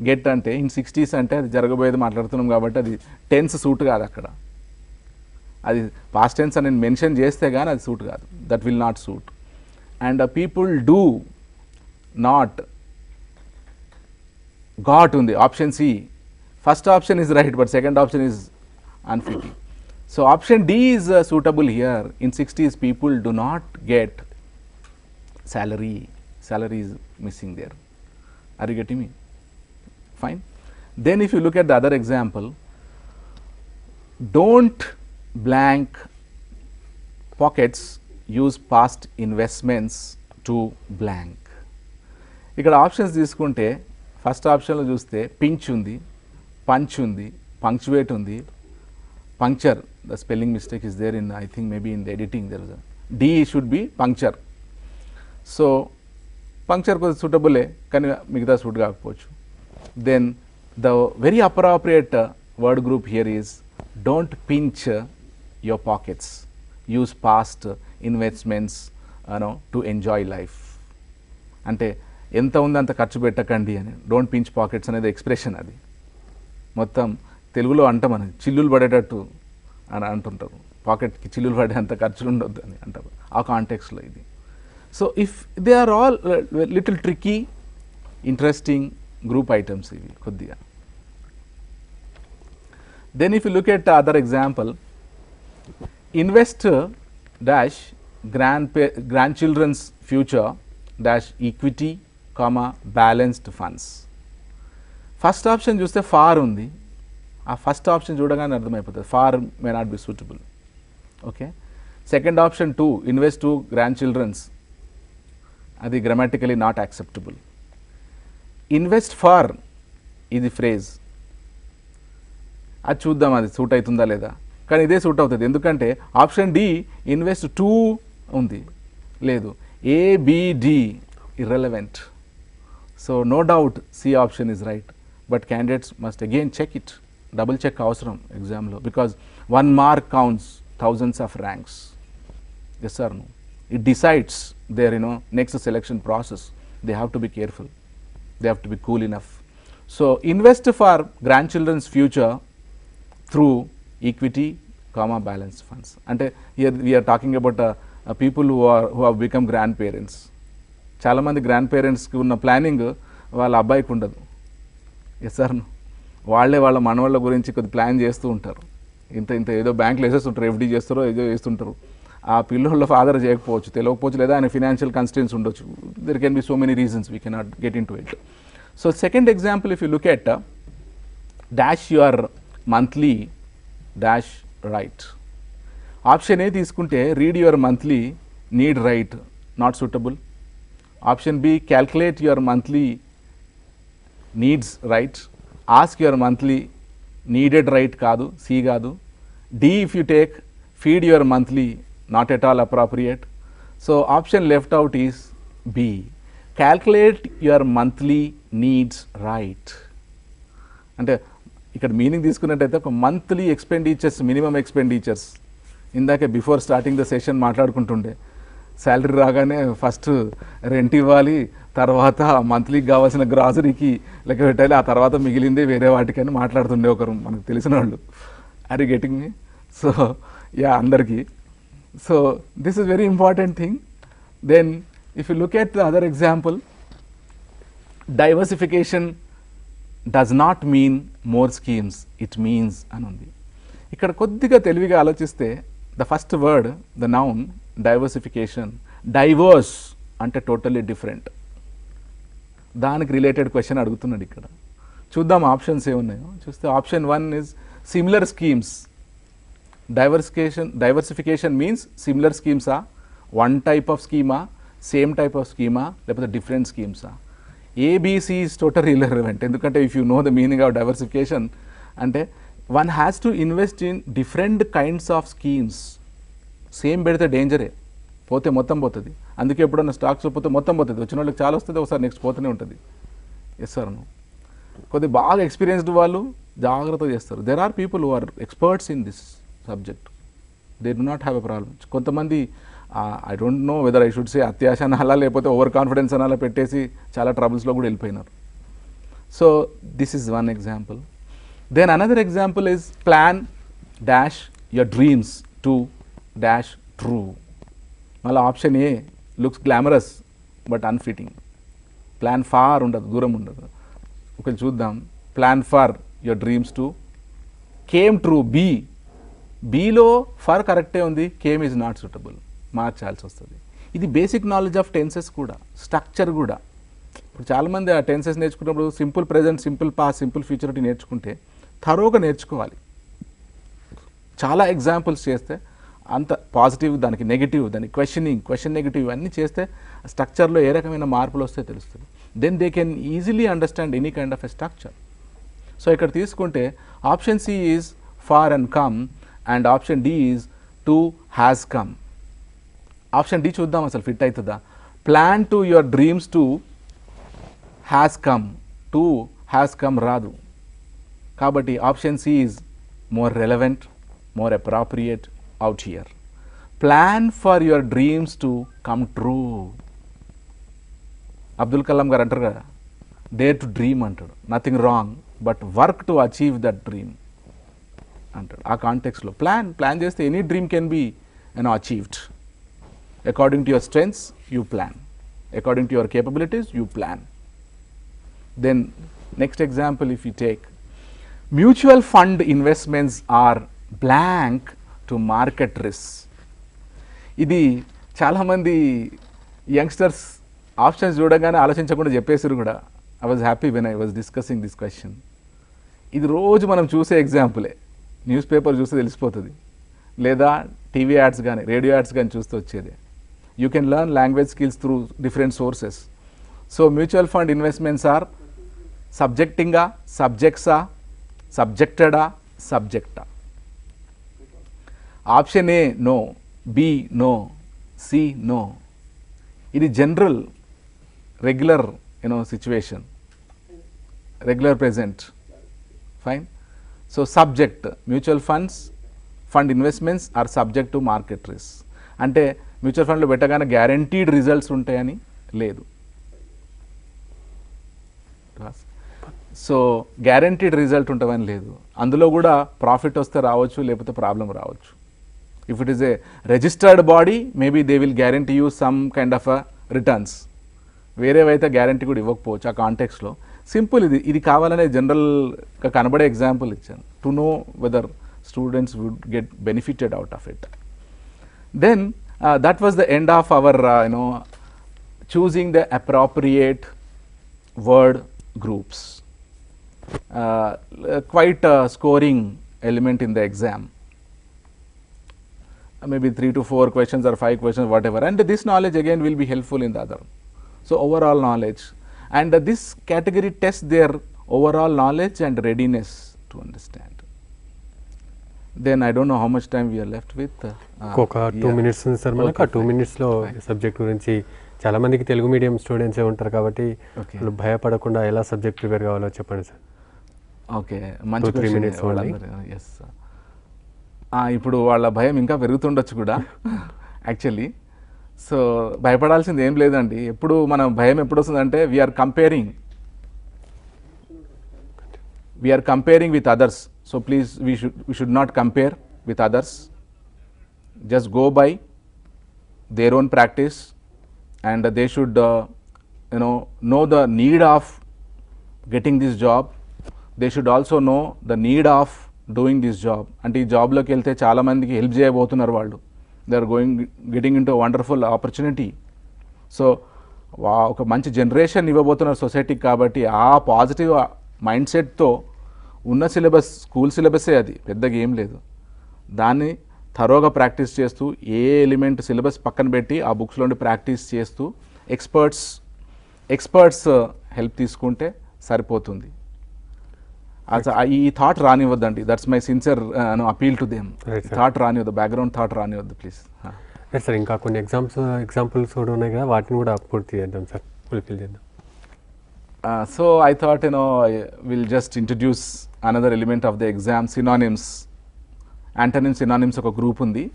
Speaker 2: get అంటే ఇన్ 60s అంటే అది జరగబోయేది మాట్లాడుతున్నాం కాబట్టి అది టెన్స్ సూట్ కాదు అక్కడ. అది పాస్ట్ టెన్స్ అని నేను మెన్షన్ చేస్తే కానీ అది సూట్ కాదు, that will not suit. And people do not got ఉంది, option C. First option is right but second option is unfitting. So option D is suitable here. In 60s people do not get salary. Salary is missing there. Are you getting me? Fine. Then if you look at the other example, don't blank pockets, use past investments to blank. ఇక్కడ ఆప్షన్స్ తీసుకుంటే ఫస్ట్ ఆప్షన్లో చూస్తే పించ్ ఉంది, పంచ్ ఉంది, పంక్చువేట్ ఉంది, puncture, the spelling mistake is there in, I think maybe in the editing there is a D should be puncture. So puncture was suitable కానీ మిగతా సూట్ కాకపోవచ్చు. Then the very appropriate word group here is don't pinch your pockets, use past investments to enjoy life. అంటే ఎంత ఉంది అంత ఖర్చు పెట్టకండి అని, డోంట్ పించ్ పాకెట్స్ అనేది ఎక్స్ప్రెషన్. అది మొత్తం తెలుగులో అంటాం అని, చిల్లులు పడేటట్టు అని అంటుంటారు, పాకెట్కి చిల్లులు పడే అంత ఖర్చులు ఉండొద్దు అని అంటారు ఆ కాంటెక్స్లో ఇది. So if they are all little tricky, interesting group items ఇవి కొద్దిగా. Then if you look at other example, invest dash grandchildren's future dash equity comma balanced funds. First option చూస్తే ఫార్ ఉంది, ఆ ఫస్ట్ ఆప్షన్ చూడగానే అర్థమైపోతుంది far may not be suitable. Okay, second option 2 invest to grandchildren's, అది grammatically not acceptable. Invest far ఇది ఫ్రేజ్, అది చూద్దాం అది సూట్ అవుతుందా లేదా, కానీ ఇదే సూట్ అవుతుంది. ఎందుకంటే ఆప్షన్ డి ఇన్వెస్ట్ 2 ఉంది, లేదు. A B D irrelevant. So no doubt C option is right, but candidates must again check it, double check అవసరం ఎగ్జామ్లో, because 1 mark counts thousands of ranks. Yes or no? It decides their next selection process. They have to be careful, they have to be cool enough. So invest for grandchildren's future through equity comma balanced funds. అంటే here we are talking about people who have become grandparents. చాలామంది గ్రాండ్ పేరెంట్స్కి ఉన్న ప్లానింగ్ వాళ్ళ అబ్బాయికి ఉండదు. ఎస్ సార్, వాళ్ళే వాళ్ళ మనవాళ్ళ గురించి కొద్ది ప్లాన్ చేస్తూ ఉంటారు. ఇంత ఏదో బ్యాంకులో వేసేస్తుంటారు, ఎఫ్డీ చేస్తారో ఏదో వేస్తుంటారు. ఆ పిల్లోళ్ళ ఫాదర్ చేయకపోవచ్చు, తెలియకపోవచ్చు, లేదా ఆయన ఫినాన్షియల్ కన్స్టెంట్స్ ఉండొచ్చు. There can be so many reasons, we cannot get into it. So second example, if you look at dash your monthly dash right. Option A తీసుకుంటే read your monthly need right not suitable. Option B calculate your monthly needs right. Ask your monthly needed right కాదు, సి కాదు. D if you take feed your monthly not at all appropriate. So option left out is B, calculate your monthly needs right. అంటే ఇక్కడ మీనింగ్ తీసుకున్నట్టయితే ఒక మంత్లీ ఎక్స్పెండిచర్స్, మినిమం ఎక్స్పెండిచర్స్, ఇందాకే బిఫోర్ స్టార్టింగ్ ద సెషన్ మాట్లాడుకుంటుండే, శాలరీ రాగానే ఫస్ట్ రెంట్ ఇవ్వాలి, తర్వాత మంత్లీకి కావాల్సిన గ్రాసరీకి లెక్క పెట్టాలి, ఆ తర్వాత మిగిలిందే వేరే వాటికని మాట్లాడుతుండే ఒకరు మనకు తెలిసిన వాళ్ళు. Are you getting me? So yeah, అందరికీ. So this is very important thing. Then if you look at the other example, diversification does not mean more schemes, it means అని ఉంది. ఇక్కడ కొద్దిగా తెలివిగా ఆలోచిస్తే the first word, the noun diversification, diverse అంటే టోటల్లీ డిఫరెంట్. దానికి రిలేటెడ్ క్వశ్చన్ అడుగుతున్నాడు ఇక్కడ. చూద్దాం ఆప్షన్స్ ఏమున్నాయో. చూస్తే option 1 is similar schemes. Diversification means similar స్కీమ్సా, one type of schema, same type of స్కీమా, లేకపోతే డిఫరెంట్ స్కీమ్సా. A B C is total irrelevant. ఎందుకంటే if you know the meaning of diversification అంటే one has to invest in different kinds of schemes. Same పెడితే డేంజరే, పోతే మొత్తం పోతుంది. అందుకే ఎప్పుడన్నా స్టాక్స్లో పోతే మొత్తం పోతుంది, వచ్చిన వాళ్ళకి చాలా వస్తుంది, ఒకసారి నెక్స్ట్ పోతూనే ఉంటుంది. ఎస్ సార్, కొద్దిగా బాగా ఎక్స్పీరియన్స్డ్ వాళ్ళు జాగ్రత్తగా చేస్తారు. There are people who are experts in this subject, they do not have a problem. కొంతమంది I don't know whether I should say అత్యాశ అనాలా లేకపోతే ఓవర్ కాన్ఫిడెన్స్ అనాలా పెట్టేసి చాలా ట్రబుల్స్లో కూడా వెళ్ళిపోయినారు. So this is one example. Then another example is plan dash your dreams to dash true. మళ్ళీ option A looks glamorous but unfitting. Plan far ఉండదు, దూరం ఉండదు. ఒకటి చూద్దాం. Plan for your dreams to came true. బీలో ఫర్ కరెక్టే ఉంది, కేమ్ ఈజ్ నాట్ సూటబుల్, మార్చాల్సి వస్తుంది. ఇది బేసిక్ నాలెడ్జ్ ఆఫ్ టెన్సెస్ కూడా, స్ట్రక్చర్ కూడా. ఇప్పుడు చాలామంది ఆ టెన్సెస్ నేర్చుకున్నప్పుడు simple present, simple past, simple future నేర్చుకుంటే థరోగా నేర్చుకోవాలి. చాలా ఎగ్జాంపుల్స్ చేస్తే అంత పాజిటివ్, దానికి నెగిటివ్, దానికి క్వశ్చన్ నెగిటివ్ అన్నీ చేస్తే స్ట్రక్చర్లో ఏ రకమైన మార్పులు వస్తే తెలుస్తుంది. Then they can easily understand any kind of a structure. So ఇక్కడ తీసుకుంటే option C is far and come and option D is to has come. Option D చూద్దాం అసలు ఫిట్ అవుతుందా. Plan to your dreams to has come, to has come రాదు. కాబట్టి option C is more relevant, more appropriate out here. Plan for your dreams to come true. Abdul Kalam గారు అంటారు కదా, డేర్ టు డ్రీమ్ అంటాడు. Nothing wrong but work to achieve that dream అంటాడు. ఆ కాంటెక్స్లో ప్లాన్ చేస్తే any dream can be achieved. According to your strengths you plan, according to your capabilities you plan. Then next example if you take, mutual fund investments are blank to market risk. ఇది చాలామంది యంగ్స్టర్స్ ఆప్షన్స్ చూడగానే ఆలోచించకుండా చెప్పేసారు కూడా. I was happy when I was discussing this question. ఇది రోజు మనం చూసే ఎగ్జాంపులే. న్యూస్ పేపర్ చూస్తే తెలిసిపోతుంది, లేదా టీవీ యాడ్స్ కానీ రేడియో యాడ్స్ కానీ చూస్తూ వచ్చేది. You can learn language skills through different sources. So mutual fund investments are సబ్జెక్టింగా, సబ్జెక్ట్సా, సబ్జెక్టెడా, సబ్జెక్టా. Option A no, B no, C no. ఇది general regular situation, regular present. Fine. So subject, mutual fund investments are subject to market risk. అంటే మ్యూచువల్ ఫండ్లో పెట్టగానే గ్యారంటీడ్ రిజల్ట్స్ ఉంటాయని లేదు. సో గ్యారంటీడ్ రిజల్ట్ ఉంటామని లేదు. అందులో కూడా ప్రాఫిట్ వస్తే రావచ్చు, లేకపోతే ప్రాబ్లం రావచ్చు. If it is a registered body, maybe they will guarantee you some kind of a returns. వేరేవైతే గ్యారంటీ కూడా ఇవ్వకపోవచ్చు ఆ కాంటెక్స్లో. సింపుల్ ఇది కావాలనే జనరల్గా కనబడే ఎగ్జాంపుల్ ఇచ్చాను to know whether students would get benefited out of it. Then that was the end of our choosing the appropriate word groups. Quite a scoring element in the exam. Maybe 3 to 4 questions or 5 questions, whatever, and this knowledge again will be helpful in the other. So overall knowledge, and this category tests their overall knowledge and readiness to understand. Then I don't know how much time we are left with.
Speaker 1: ఒక 2 minutes ఉంది సార్ మనకు. ఆ 2 minutesలో సబ్జెక్ట్ గురించి చాలా మందికి తెలుగు మీడియం స్టూడెంట్సే ఉంటారు కాబట్టి వాళ్ళు భయపడకుండా ఎలా సబ్జెక్ట్ ప్రిపేర్ కావాలో చెప్పండి సార్.
Speaker 2: ఓకే, మంచి 3 minutes. ఎస్, ఇప్పుడు వాళ్ళ భయం ఇంకా పెరుగుతుండొచ్చు కూడా యాక్చువల్లీ. సో భయపడాల్సింది ఏం లేదండి. ఎప్పుడు మన భయం ఎప్పుడు వస్తుందంటే we are comparing with others. So please we should not compare with others. Just go by their own practice and they should know the need of getting this job. They should also know the need of doing this job. అంటే ఈ జాబ్లోకి వెళ్తే చాలామందికి హెల్ప్ చేయబోతున్నారు వాళ్ళు. They are getting into wonderful opportunity. సో ఒక మంచి జనరేషన్ ఇవ్వబోతున్నారు సొసైటీకి. కాబట్టి ఆ పాజిటివ్ మైండ్ సెట్తో ఉన్న సిలబస్, స్కూల్ సిలబసే అది, పెద్దగా ఏం లేదు. దాన్ని థరోగా ప్రాక్టీస్ చేస్తూ ఏ ఎలిమెంట్ సిలబస్ పక్కన పెట్టి ఆ బుక్స్లోని ప్రాక్టీస్ చేస్తూ ఎక్స్పర్ట్స్ హెల్ప్ తీసుకుంటే సరిపోతుంది. ఈ థాట్ రానివ్వద్దండి. That's my sincere appeal to them. Thought రానివద్దు, బ్యాక్గ్రౌండ్ థాట్ రానివద్దు ప్లీజ్.
Speaker 1: రైట్ సార్, ఇంకా కొన్ని ఎగ్జాంపుల్స్ కూడా ఉన్నాయి కదా, వాటిని కూడా పూర్తి చేద్దాం సార్, ఫుల్ఫిల్ చేద్దాం.
Speaker 2: So I thought will just introduce another element of the exam, synonyms. Antonyms, synonyms ఒక గ్రూప్ ఉంది.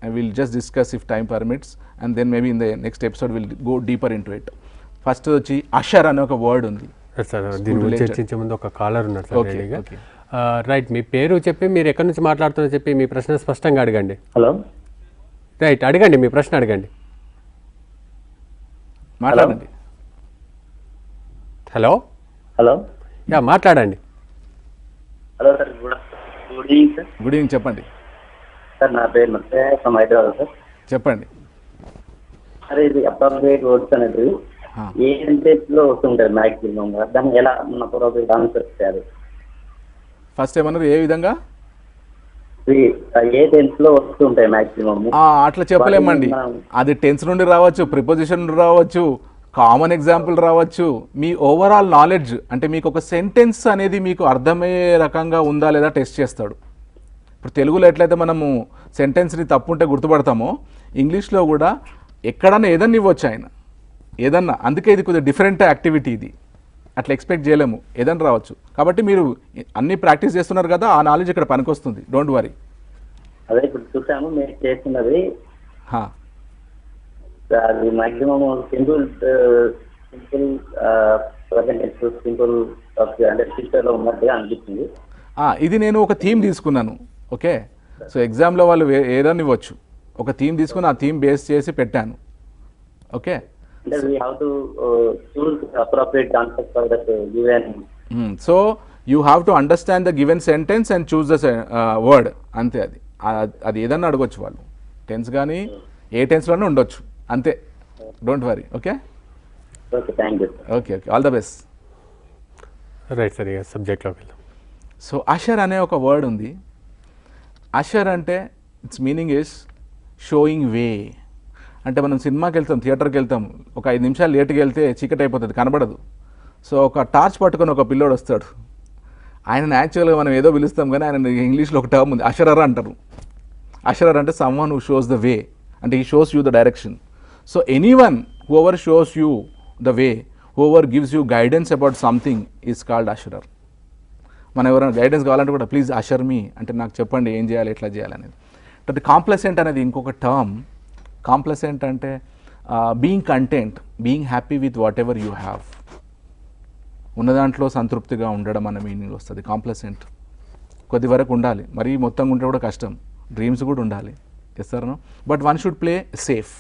Speaker 2: I will just discuss if time permits, and then maybe in the next episode we'll go deeper into it. First వచ్చి అషర్ అనే ఒక వర్డ్ ఉంది
Speaker 1: సార్. దీని గురించి చర్చించే ముందు ఒక కాలర్ ఉన్నారు సార్ రెడీగా. రైట్, మీ పేరు చెప్పి మీరు ఎక్కడి నుంచి మాట్లాడుతున్నారో చెప్పి మీ ప్రశ్న స్పష్టంగా అడగండి.
Speaker 3: హలో.
Speaker 1: రైట్, అడగండి, మీ ప్రశ్న అడగండి,
Speaker 2: మాట్లాడండి.
Speaker 1: హలో
Speaker 3: హలో,
Speaker 1: యా మాట్లాడండి.
Speaker 3: Hello sir, good evening sir.
Speaker 2: Good evening, చెప్పండి
Speaker 3: సార్. నా పేరు నచ్చ ఫ్రమ్ హైదరాబాద్ సార్.
Speaker 2: చెప్పండి.
Speaker 3: అరే, ఇది అప్రాప్రియేట్ వర్డ్స్ అనేది ఏ సెంటెన్స్లో వస్తుంటారు మ్యాక్సిమం, దాన్ని ఎలా మన అప్రాప్రియేట్ ఆన్సర్ చేయాలి?
Speaker 2: ఫస్ట్ ఏమన్నారు, ఏ విధంగా
Speaker 3: ఏ టెన్స్లో వస్తుంటాయి మ్యాక్సిమం?
Speaker 2: అట్లా చెప్పలేమండి. అది టెన్స్ నుండి రావచ్చు, ప్రిపోజిషన్ నుండి రావచ్చు, కామన్ ఎగ్జాంపుల్ రావచ్చు. మీ ఓవరాల్ నాలెడ్జ్ అంటే మీకు ఒక సెంటెన్స్ అనేది మీకు అర్థమయ్యే రకంగా ఉందా లేదా టెస్ట్ చేస్తాడు. ఇప్పుడు తెలుగులో ఎట్లయితే మనము సెంటెన్స్ని తప్పుంటే గుర్తుపడతామో, ఇంగ్లీష్లో కూడా ఎక్కడన్నా ఏదన్నా ఇవ్వచ్చు ఆయన, ఏదన్నా. అందుకే ఇది కొద్దిగా డిఫరెంట్ యాక్టివిటీ, ఇది అట్లా ఎక్స్పెక్ట్ చేయలేము, ఏదన్నా రావచ్చు. కాబట్టి మీరు అన్ని ప్రాక్టీస్ చేస్తున్నారు కదా, ఆ నాలెడ్జ్ ఇక్కడ పనికొస్తుంది, డోంట్ వరీ.
Speaker 3: అదే ఇప్పుడు చూసాము మీరు చేస్తున్నది, అది మాక్సిమం సింపుల్ అంటే ఫ్యూచర్లో ఉన్నట్టుగా అనిపిస్తుంది.
Speaker 2: ఇది నేను ఒక థీమ్ తీసుకున్నాను. ఓకే, సో ఎగ్జామ్లో వాళ్ళు ఏదైనా ఇవ్వచ్చు, ఒక థీమ్ తీసుకుని ఆ థీమ్ బేస్ చేసి పెట్టాను. Okay, so you have to understand the given sentence and choose the word, అంతే. అది ఏదన్నా అడగొచ్చు వాళ్ళు, టెన్స్ కానీ ఏ టెన్స్లోనే ఉండొచ్చు, అంతే, don't worry. Okay okay, all the best.
Speaker 1: Right sir, ఇక సబ్జెక్ట్లోకి వెళ్దాం.
Speaker 2: సో అషర్ అనే ఒక వర్డ్ ఉంది. అషర్ అంటే ఇట్స్ మీనింగ్ ఇస్ షోయింగ్ వే. అంటే మనం సినిమాకి వెళ్తాం, థియేటర్కి వెళ్తాం, ఒక 5 నిమిషాలు లేట్కి వెళ్తే చీకటి అయిపోతుంది, కనబడదు. సో ఒక టార్చ్ పట్టుకొని ఒక పిల్లోడు వస్తాడు. ఆయన యాక్చువల్గా మనం ఏదో పిలుస్తాం కానీ ఆయన ఇంగ్లీష్లో ఒక టర్మ్ ఉంది, అషరర్ అంటారు. అషరర్ అంటే someone who shows the way, అంటే he shows you the direction. So anyone whoever shows you the way, whoever gives you guidance about something is called usherer. మనం ఎవరైనా గైడెన్స్ కావాలంటే కూడా ప్లీజ్ అషర్ మీ అంటే నాకు చెప్పండి ఏం చేయాలి, ఎట్లా చేయాలి అనేది. అంటే కాంప్లసెంట్ అనేది ఇంకొక టర్మ్. కాంప్లసెంట్ అంటే being content, being happy with what ever you have, ఉన్న దాంట్లో సంతృప్తిగా ఉండడం అన్న మీనింగ్ వస్తుంది కాంప్లసెంట్. కొద్ది వరకు ఉండాలి, మరీ మొత్తంగా ఉంటే కూడా కష్టం, డ్రీమ్స్ కూడా ఉండాలి, ఎస్తారను. But one should play safe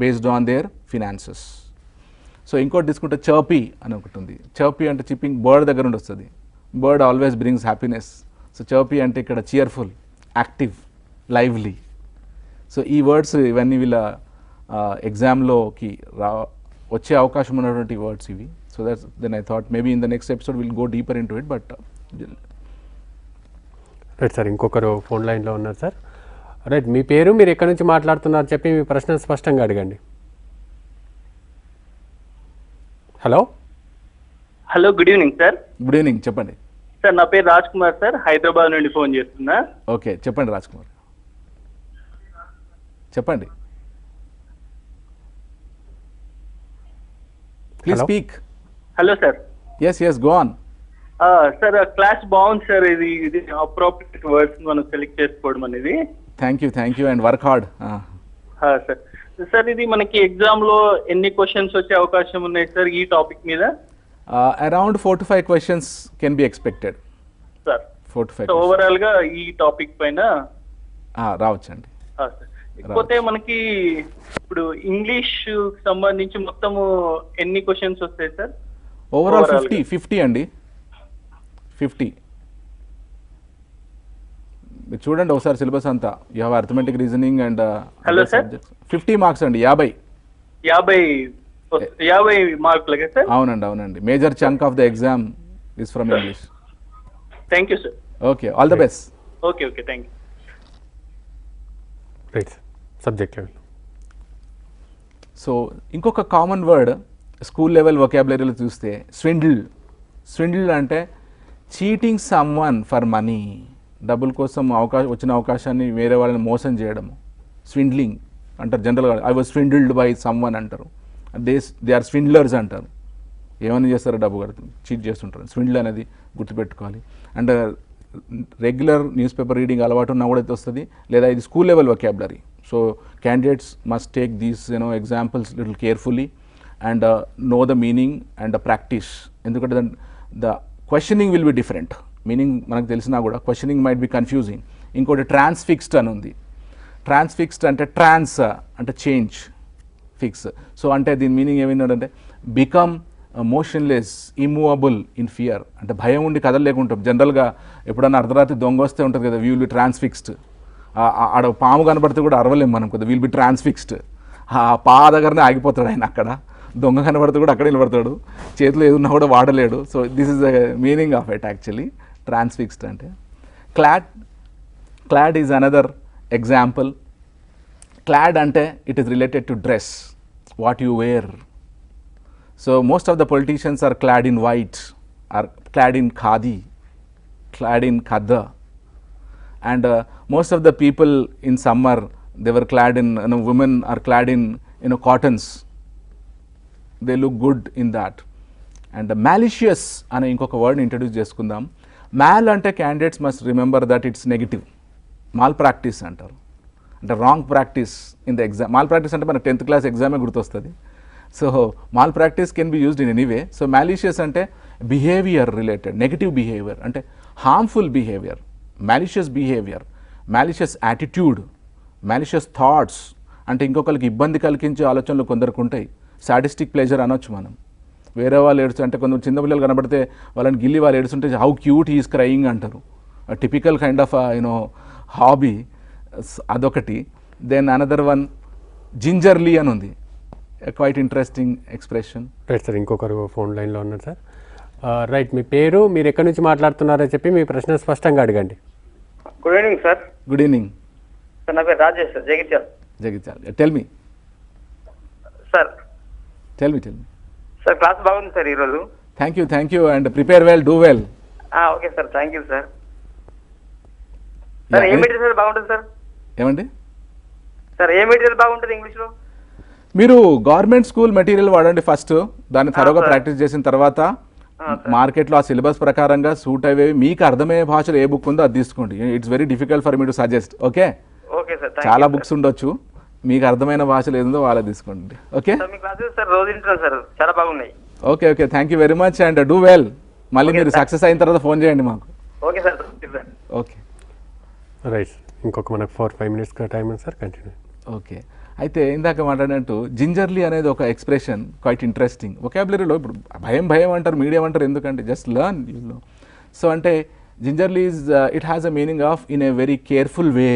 Speaker 2: based on their finances. So ఇంకోటి తీసుకుంటే చర్పీ అని ఒకటి ఉంది. చర్పీ అంటే చిప్పింగ్, బర్డ్ దగ్గర నుండి వస్తుంది. Bird always brings happiness. So chirpy అంటే ఇక్కడ చియర్ఫుల్, యాక్టివ్, లైవ్లీ. సో ఈ వర్డ్స్ ఇవన్నీ వీళ్ళ ఎగ్జామ్లోకి వచ్చే అవకాశం ఉన్నటువంటి వర్డ్స్ ఇవి. So that's then I thought maybe in the next episode will go deeper into it. But
Speaker 1: right sir, ఇంకొకరు ఫోన్ లైన్లో ఉన్నారు సార్. రైట్, మీ పేరు, మీరు ఎక్కడి నుంచి మాట్లాడుతున్నారు చెప్పి మీ ప్రశ్న స్పష్టంగా అడగండి. Hello
Speaker 4: hello, good evening sir.
Speaker 2: Good evening, చెప్పండి
Speaker 4: సార్. నా పేరు రాజ్ కుమార్ సార్, హైదరాబాద్ నుండి ఫోన్ చేస్తున్నా.
Speaker 2: ఓకే, చెప్పండి రాజ్ కుమార్, చెప్పండి, please
Speaker 1: Hello.
Speaker 2: Speak.
Speaker 4: Hello sir.
Speaker 2: Yes go on.
Speaker 4: Sir class బాగుంది సార్. ఇది అప్రోప్రియేట్ వర్డ్స్ మనం సెలెక్ట్ చేసుకోవడం అనేది.
Speaker 2: Thank you and work hard.
Speaker 4: Sir sir, ఇది మనకి ఎగ్జామ్ లో ఎన్ని క్వశ్చన్స్ వచ్చే అవకాశం ఉన్నాయి సార్ ఈ టాపిక్ మీద?
Speaker 2: Around 4 to 5 questions can be expected.
Speaker 4: Sir
Speaker 2: 4 to 5
Speaker 4: so overall గా ఈ టాపిక్ పైన
Speaker 2: రావచ్చండి.
Speaker 4: సార్ ఇకపోతే మనకి ఇప్పుడు ఇంగ్లీష్ సంబంధించి మొత్తము ఎన్ని క్వశ్చన్స్ వస్తాయి సార్?
Speaker 2: ఓవరాల్
Speaker 4: Overall
Speaker 2: 50 అండి, 50. మీరు చూడండి ఒకసారి సిలబస్ అంతా. You have arithmetic, reasoning and
Speaker 4: Hello, sir.
Speaker 2: 50 marks అండి, 50
Speaker 4: మార్కులకే సార్?
Speaker 2: అవునండి. Major chunk of the exam is from English.
Speaker 4: Thank you sir.
Speaker 2: Okay, all the best.
Speaker 4: Okay thank you.
Speaker 1: Right, subject level.
Speaker 2: So ఇంకొక కామన్ వర్డ్ స్కూల్ లెవెల్ వొకాబులరీలో చూస్తే స్విండిల్ అంటే చీటింగ్ సమ్వన్ ఫర్ మనీ. డబ్బుల కోసం వచ్చిన అవకాశాన్ని వేరే వాళ్ళని మోసం చేయడం స్విండ్లింగ్ అంటారు జనరల్గా. ఐ వాజ్ స్విండిల్డ్ బై సమ్వన్ అంటారు. దే ఆర్ స్విండ్లర్స్ అంటారు. ఏమైనా చేస్తారో డబ్బు కడుతుంది, చీట్ చేస్తుంటారు. స్విండిల్ అనేది గుర్తుపెట్టుకోవాలి. And regular newspaper reading అలవాటు ఉన్నా కూడా అయితే వస్తుంది, లేదా ఇది school level vocabulary. So candidates must take these examples little carefully and know the meaning and the practice. ఎందుకంటే the questioning will be different. Meaning మనకు తెలిసినా కూడా క్వశ్చనింగ్ మైట్ బి కన్ఫ్యూజింగ్. ఇంకోటి ట్రాన్స్ఫిక్స్డ్ అని ఉంది. ట్రాన్స్ఫిక్స్డ్ అంటే ట్రాన్స్ అంటే చేంజ్, ఫిక్స్. సో అంటే దీని మీనింగ్ ఏమైందంటే become motionless, immovable in fear. అంటే భయం ఉండి కదలలేకుంటాం. జనరల్గా ఎప్పుడన్నా అర్ధరాత్రి దొంగ వస్తే ఉంటుంది కదా, విల్ బి ట్రాన్స్ఫిక్స్డ్. ఆడ పాము కనబడితే కూడా అరవలేము మనం కదా, విల్ బి ట్రాన్స్ఫిక్స్డ్. ఆ పా దగ్గరనే ఆగిపోతాడు ఆయన. అక్కడ దొంగ కనబడితే కూడా అక్కడే నిలబడతాడు, చేతిలో ఏదున్నా కూడా వాడలేడు. So this is the meaning of it actually, transfixed అంటే. Clad is another example. Clad అంటే it is related to dress, what you wear. So most of the politicians are clad in white, or clad in khadi, clad in khadda, and most of the people in summer they were clad in, women are clad in cottons. They look good in that. And malicious ane inkoka word introduce cheskundam. Mal ante candidates must remember that it's negative. Malpractice antaru, ante wrong practice in the exam. Malpractice ante mana 10th class exam e gurtostadi. So malpractice can be used in any way. So malicious ante behavior related, negative behavior, ante harmful behavior, malicious behavior, malicious attitude, malicious thoughts. అంటే ఇంకొకరికి ఇబ్బంది కలిగించే ఆలోచనలు కొందరికి ఉంటాయి. సాడిస్టిక్ ప్లెజర్ అనొచ్చు మనం. వేరే వాళ్ళు ఏడుస్తూ అంటే కొందరు చిన్నపిల్లలు కనబడితే వాళ్ళని గిల్లి వాళ్ళు ఏడుస్తుంటే హౌ క్యూట్ హీఈస్ క్రయింగ్ అంటారు. టిపికల్ కైండ్ ఆఫ్ హాబీ, అదొకటి. దెన్ అనదర్ వన్ జింజర్లీ అని ఉంది, quite interesting expression.
Speaker 1: Right sir, ఇంకొకరు ఫోన్ లైన్లో ఉన్నారు సార్. రైట్, మీ పేరు, మీరు ఎక్కడి నుంచి మాట్లాడుతున్నారో చెప్పి మీ ప్రశ్న స్పష్టంగా అడగండి.
Speaker 4: Good evening sir.
Speaker 2: Good evening
Speaker 4: sir, నా పేరు Rajesh sir,
Speaker 2: Jagtial. Tell me
Speaker 4: sir. Sir class బాగుంది సార్ ఈరోజు.
Speaker 2: Thank you and prepare well, do well.
Speaker 4: Okay sir, thank you sir. Sir A material బాగుంటుంది సార్?
Speaker 2: ఏమండి
Speaker 4: సార్, ఏ మెటీరియల్ బాగుంటుంది ఇంగ్లీష్లో?
Speaker 2: మీరు గవర్నమెంట్ స్కూల్ మెటీరియల్ వాడండి ఫస్ట్. దాన్ని త్వరగా ప్రాక్టీస్ చేసిన తర్వాత మార్కెట్లో ఆ సిలబస్ ప్రకారంగా సూట్ అయ్యేవి మీకు అర్థమయ్యే భాషలో ఏ బుక్ ఉందో అది తీసుకోండి. It's very difficult for me to suggest. Okay
Speaker 4: sir,
Speaker 2: చాలా బుక్స్ ఉండొచ్చు, మీకు అర్థమైన భాషలు ఏదో వాళ్ళ తీసుకోండి. ఓకే
Speaker 4: సార్, మీ క్లాసెస్ సార్ రోజు వింటున్నాను సార్, చాలా బాగున్నాయి.
Speaker 2: Okay thank you very much and do well. మళ్ళీ మీరు సక్సెస్ అయిన తర్వాత ఫోన్ చేయండి మాకు.
Speaker 4: Okay sir.
Speaker 2: ఓకే
Speaker 1: రైట్, ఇంకొక మనకు 4-5 minutes టైం ఉంది సార్, కంటిన్యూ.
Speaker 2: ఓకే, అయితే ఇందాక మాట్లాడినట్టు జింజర్లీ అనేది ఒక ఎక్స్ప్రెషన్ క్వైట్ ఇంట్రెస్టింగ్. వొకాబులరీలో ఇప్పుడు భయం అంటారు, మీడియం అంటారు, ఎందుకంటే just learn you know. So అంటే gingerly is it has a meaning of in a very careful way.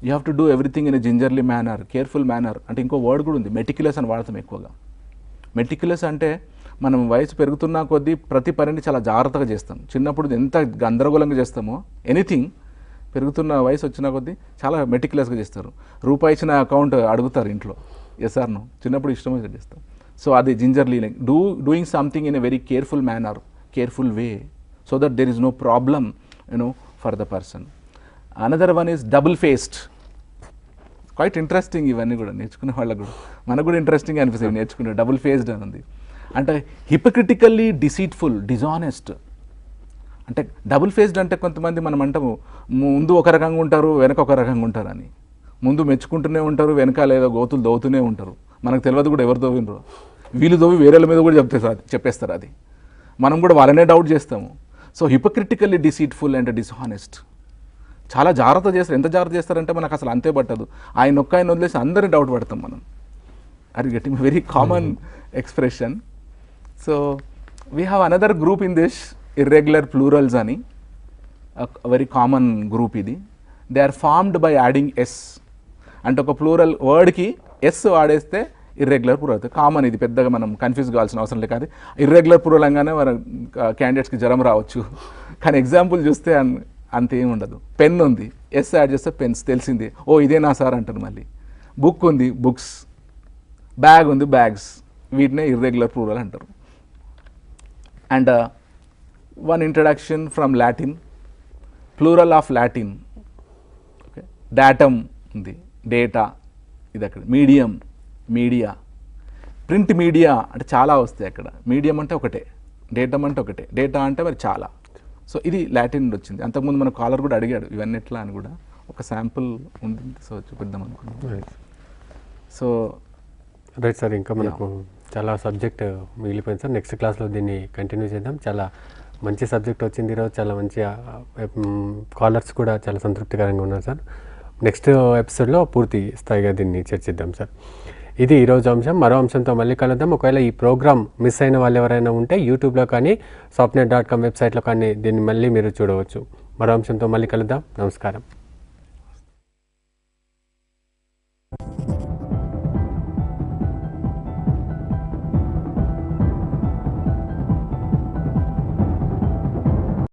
Speaker 2: You have to do everything in a gingerly manner, careful manner. అంటే ఇంకో వర్డ్ కూడా ఉంది, మెటిక్యులస్ అని వాడతాం ఎక్కువగా. మెటిక్యులస్ అంటే మనం వయసు పెరుగుతున్న కొద్దీ ప్రతి పనిని చాలా జాగ్రత్తగా చేస్తాం. చిన్నప్పుడు ఎంత గందరగోళంగా చేస్తామో ఎనీథింగ్ పెరుగుతున్న వయసు వచ్చిన కొద్దీ చాలా మెటిక్యులస్గా చేస్తారు. రూపాయి ఇచ్చిన అకౌంట్ అడుగుతారు ఇంట్లో, ఎస్ఆర్ నో, చిన్నప్పుడు ఇష్టమైతే చేస్తాం. సో అది gingerly doing something in a very careful manner, careful way, so that there is no problem for the person. Another one is double faced. Quite interesting ఇవన్నీ కూడా నేర్చుకునే వాళ్ళకు కూడా, మనకు కూడా ఇంట్రెస్టింగ్ అనిపిస్తుంది నేర్చుకునే. డబుల్ ఫేస్డ్ అని ఉంది అంటే హిపోక్రిటికల్లీ డిసీట్ఫుల్, డిజానెస్ట్. అంటే డబుల్ ఫేస్డ్ అంటే కొంతమంది మనం అంటాము ముందు ఒక రకంగా ఉంటారు, వెనక ఒక రకంగా ఉంటారు అని. ముందు మెచ్చుకుంటూనే ఉంటారు, వెనకాల ఏదో గోతులు దోవుతూనే ఉంటారు. మనకు తెలియదు కూడా ఎవరు దోవినరు. వీళ్ళు దోవి వేరేల మీద కూడా చెప్పేస్తారు అది. మనం కూడా వాళ్ళనే డౌట్ చేస్తాము. So hypocritically deceitful and dishonest. చాలా జాగ్రత్త చేస్తారు. ఎంత జాగ్రత్త చేస్తారంటే మనకు అసలు అంతే పట్టదు. ఆయన వదిలేసి అందరినీ డౌట్ పడతాం మనం. అది getting very common expression. So we have another group in this, irregular plurals అని, వెరీ కామన్ గ్రూప్ ఇది. They are formed by adding S. అంటే ఒక ప్లూరల్ వర్డ్కి ఎస్ వాడేస్తే ఇర్రెగ్యులర్ ప్లూరల్ అవుతుంది. కామన్ ఇది, పెద్దగా మనం కన్ఫ్యూజ్ కావాల్సిన అవసరం లేదు. కానీ ఇర్రెగ్యులర్ ప్లూరల్ అనగానే మన క్యాండిడేట్స్కి జ్వరం రావచ్చు. కానీ ఎగ్జాంపుల్ చూస్తే అంతేం ఉండదు. పెన్ ఉంది, ఎస్ యాడ్ చేస్తే పెన్స్, తెలిసింది. ఓ ఇదేనా సార్ అంటారు. మళ్ళీ బుక్ ఉంది, బుక్స్. బ్యాగ్ ఉంది, బ్యాగ్స్. వీటినే ఇర్రెగ్యులర్ ప్లూరల్ అంటారు. And one introduction from Latin, plural of Latin. Okay, datum ఉంది, డేటా, ఇది అక్కడ. Medium, media. ప్రింట్ మీడియా అంటే చాలా వస్తాయి అక్కడ. మీడియం అంటే ఒకటే, డేటమ్ అంటే ఒకటే, డేటా అంటే మరి చాలా. సో ఇది లాటిన్ నుండి వచ్చింది. అంతకుముందు మన కాలర్ కూడా అడిగాడు ఇవన్నీ ఎట్లా అని కూడా, ఒక శాంపుల్ ఉంది, సో చూపిద్దాం అనుకున్నాం. సో
Speaker 1: రైట్ సార్, ఇంకా మనకు చాలా సబ్జెక్ట్ మిగిలిపోయింది సార్. నెక్స్ట్ క్లాస్లో దీన్ని కంటిన్యూ చేద్దాం. చాలా మంచి సబ్జెక్ట్ వచ్చింది ఈరోజు. చాలా మంచి కాలర్స్ కూడా చాలా సంతృప్తికరంగా ఉన్నారు సార్. నెక్స్ట్ ఎపిసోడ్లో పూర్తి స్థాయిగా దీన్ని చర్చిద్దాం సార్. ఇది ఈరోజు అంశం. మరో అంశంతో మళ్ళీ కలుద్దాం. ఒకవేళ ఈ ప్రోగ్రామ్ మిస్ అయిన వాళ్ళు ఎవరైనా ఉంటే యూట్యూబ్లో కానీ softnet.com వెబ్సైట్లో కానీ దీన్ని మళ్ళీ మీరు చూడవచ్చు. మరో అంశంతో మళ్ళీ కలుద్దాం. నమస్కారం.